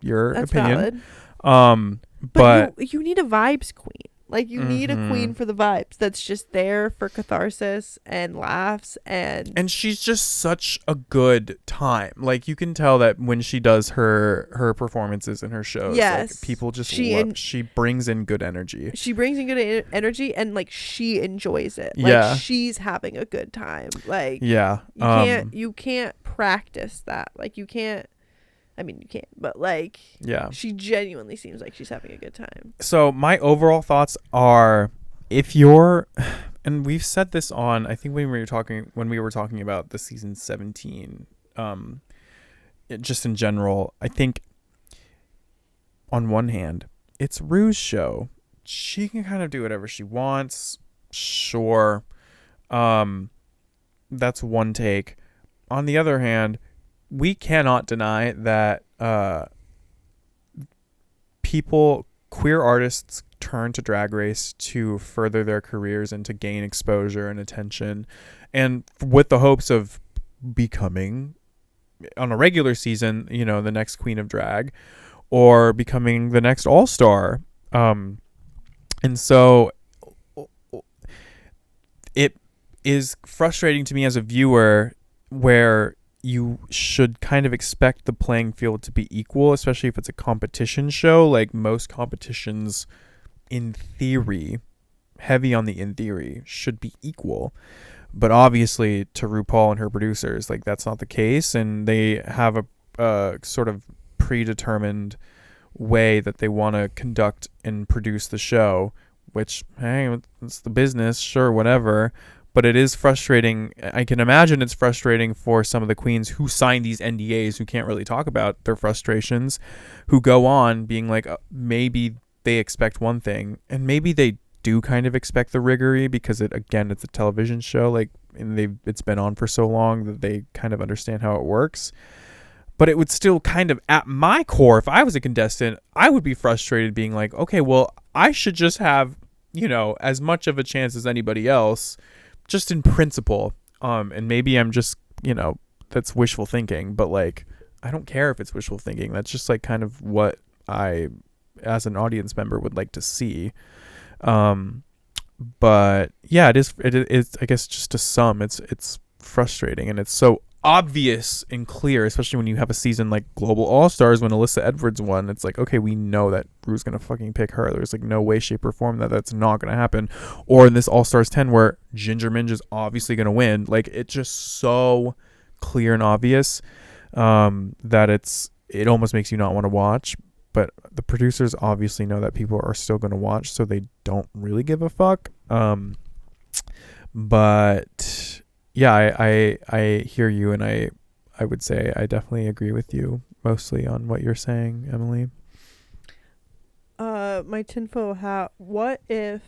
your opinion. Valid. But you need a vibes queen. Like, you need a queen for the vibes that's just there for catharsis and laughs, and she's just such a good time. Like, you can tell that when she does her performances in her shows, like, people just she brings in good energy. She brings in good energy, and like, she enjoys it. Yeah. Like, she's having a good time. Like, yeah, you can't practice that. Like, you can't. I mean, you can't, but like, yeah, she genuinely seems like she's having a good time. So my overall thoughts are, if you're, and we've said this on, I think when we were talking about the season 17, just in general, I think on one hand, it's Rue's show. She can kind of do whatever she wants. Sure. That's one take. On the other hand, we cannot deny that queer artists turn to Drag Race to further their careers and to gain exposure and attention, and with the hopes of becoming, on a regular season, the next queen of drag, or becoming the next all-star. And so it is frustrating to me as a viewer, where you should kind of expect the playing field to be equal, especially if it's a competition show. Like, most competitions, in theory, heavy on the in theory, should be equal. But obviously, to RuPaul and her producers, like, that's not the case, and they have a sort of predetermined way that they want to conduct and produce the show, which, hey, it's the business, sure, whatever. But it is frustrating. I can imagine it's frustrating for some of the queens who sign these NDAs, who can't really talk about their frustrations, who go on being like, maybe they expect one thing, and maybe they do kind of expect the riggery because it's a television show, like, and it's been on for so long that they kind of understand how it works. But it would still kind of, at my core, if I was a contestant, I would be frustrated being like, okay, well, I should just have, as much of a chance as anybody else, just in principle. And maybe I'm just, that's wishful thinking, but like, I don't care if it's wishful thinking. That's just like kind of what I, as an audience member, would like to see. But yeah, it is, I guess, just to some, it's frustrating, and it's so obvious and clear, especially when you have a season like Global All-Stars when Alyssa Edwards won. It's like, okay, we know that Rue's gonna fucking pick her. There's like no way, shape, or form that's not gonna happen. Or in this All-Stars 10 where Ginger Minj is obviously gonna win, like, it's just so clear and obvious that it almost makes you not want to watch. But the producers obviously know that people are still gonna watch, so they don't really give a fuck. But yeah, I hear you, and I would say I definitely agree with you mostly on what you're saying, Emily. My tinfoil hat. What if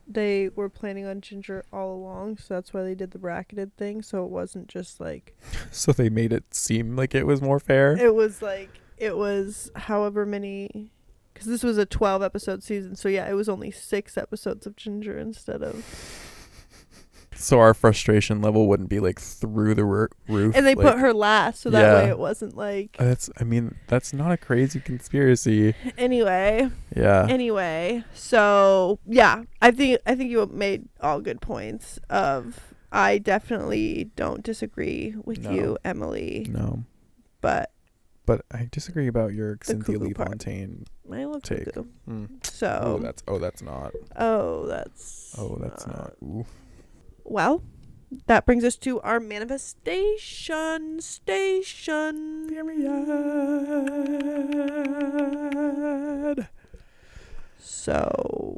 they were planning on Ginger all along, so that's why they did the bracketed thing, so it wasn't just like... So they made it seem like it was more fair? It was however many... Because this was a 12-episode season, so yeah, it was only 6 episodes of Ginger instead of... So our frustration level wouldn't be like through the roof. And they put her last, so that way it wasn't like... That's not a crazy conspiracy. Anyway. Yeah. Anyway, so yeah, I think you made all good points. I definitely don't disagree with you, Emily. No. But I disagree about your Cynthia cuckoo Lee part. Fontaine I love take. cuckoo. So. That's not. Ooh. Well, that brings us to our manifestation station. Period. So,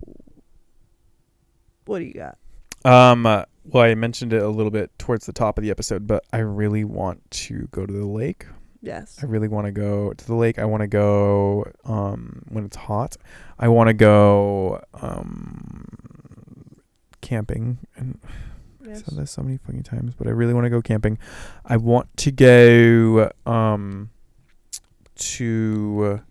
what do you got? Well, I mentioned it a little bit towards the top of the episode, but I really want to go to the lake. Yes. I really want to go to the lake. I want to go when it's hot. I want to go camping. And I've said this so many fucking times, but I really want to go camping. I want to go to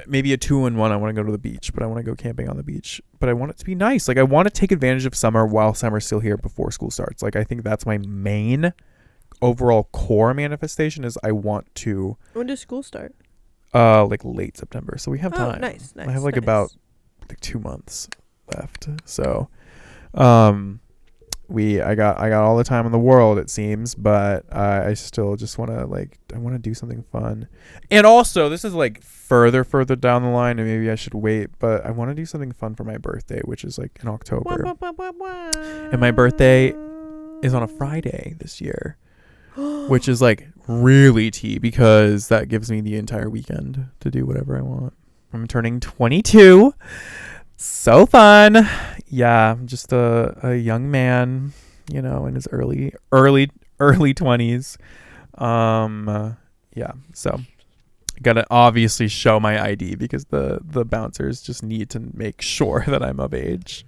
maybe a 2-in-1. I want to go to the beach, but I want to go camping on the beach. But I want it to be nice. Like, I want to take advantage of summer while summer's still here before school starts. Like, I think that's my main overall core manifestation is I want to... When does school start? Like late September. So we have time. Nice. I have like about 2 months left. So I got all the time in the world, it seems, but I still just want to I want to do something fun. And also, this is like further down the line, and maybe I should wait, but I want to do something fun for my birthday, which is like in October. And my birthday is on a Friday this year, which is like really tea because that gives me the entire weekend to do whatever I want. I'm turning 22. So fun. Yeah, I'm just a young man, in his early 20s. Yeah, so gotta obviously show my ID because the bouncers just need to make sure that I'm of age.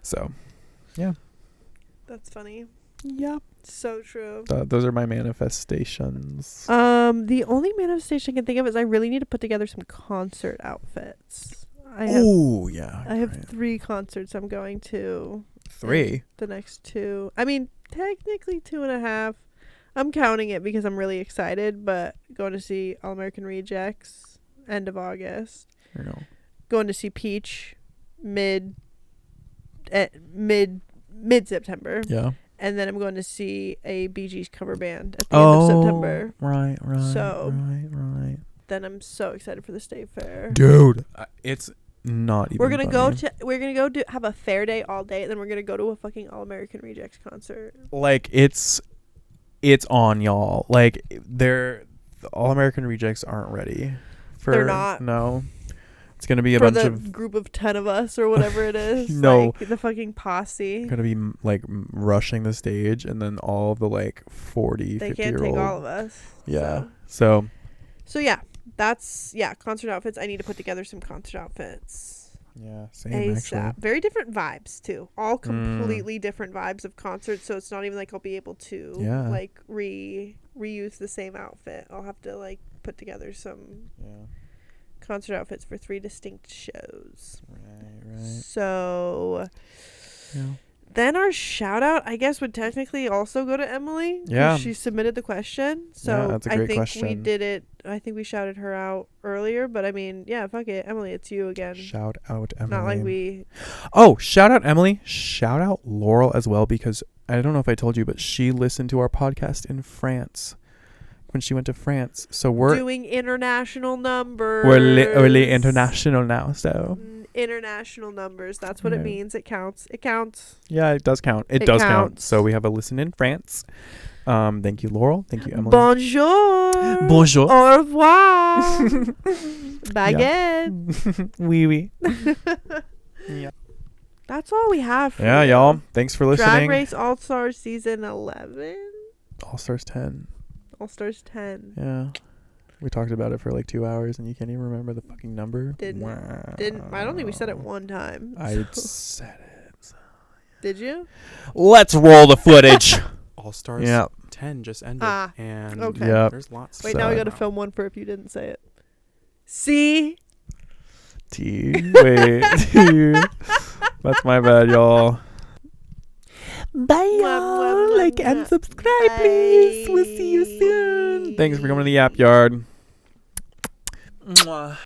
So yeah, that's funny. Yeah, so true. Those are my manifestations. The only manifestation I can think of is I really need to put together some concert outfits. I have 3 concerts I'm going to. 3? The next 2. I mean, technically 2.5. I'm counting it because I'm really excited, but going to see All American Rejects end of August. Going to see Peach mid September. Yeah. And then I'm going to see a Bee Gees cover band at the end of September. Right. So, right. Then I'm so excited for the State Fair. Dude, it's not even We're gonna go have a fair day all day, and then we're gonna go to a fucking All American Rejects concert. Like, it's on, y'all. Like, the All American Rejects aren't ready. They're not. No. It's gonna be a bunch of group of 10 of us or whatever it is. No, like, the fucking posse. Gonna be like rushing the stage, and then all of the like 40, 50 They can't take all of us. Yeah. So yeah, that's concert outfits. I need to put together some concert outfits. Yeah, same actually. Very different vibes too. All completely different vibes of concerts. So it's not even like I'll be able to like reuse the same outfit. I'll have to like put together some concert outfits for 3 distinct shows. Right. So then our shout out, I guess, would technically also go to Emily. Yeah. She submitted the question. So that's a great question. We did it. I think we shouted her out earlier, but I mean, fuck it. Emily, it's you again. Shout out Emily. Not like we... Oh, shout out Emily. Shout out Laurel as well, because I don't know if I told you, but she listened to our podcast in France when she went to France. So we're doing international numbers. We're international now, so... International numbers. That's what it means. It counts. Yeah, it does count. It does count. So we have a listen in France. Thank you, Laurel. Thank you, Emily. Bonjour. Au revoir. Baguette. Oui. Yeah. That's all we have for Yeah, you. y'all. Thanks for listening. Drag Race All-Stars Season 11? All Stars 10. All-Stars 10. Yeah. We talked about it for like 2 hours and you can't even remember the fucking number. Didn't. I don't think we said it one time. I so- said it. Did you? Let's roll the footage. All Stars Yeah. 10 just ended. Ah, and okay. Yep. there's lots Wait, to now we talk gotta about. film one for if you didn't say it. See? Wait. That's my bad, y'all. Bye, y'all. Like and subscribe, please. We'll see you soon. Thanks for coming to the Yap Yard. Mwah.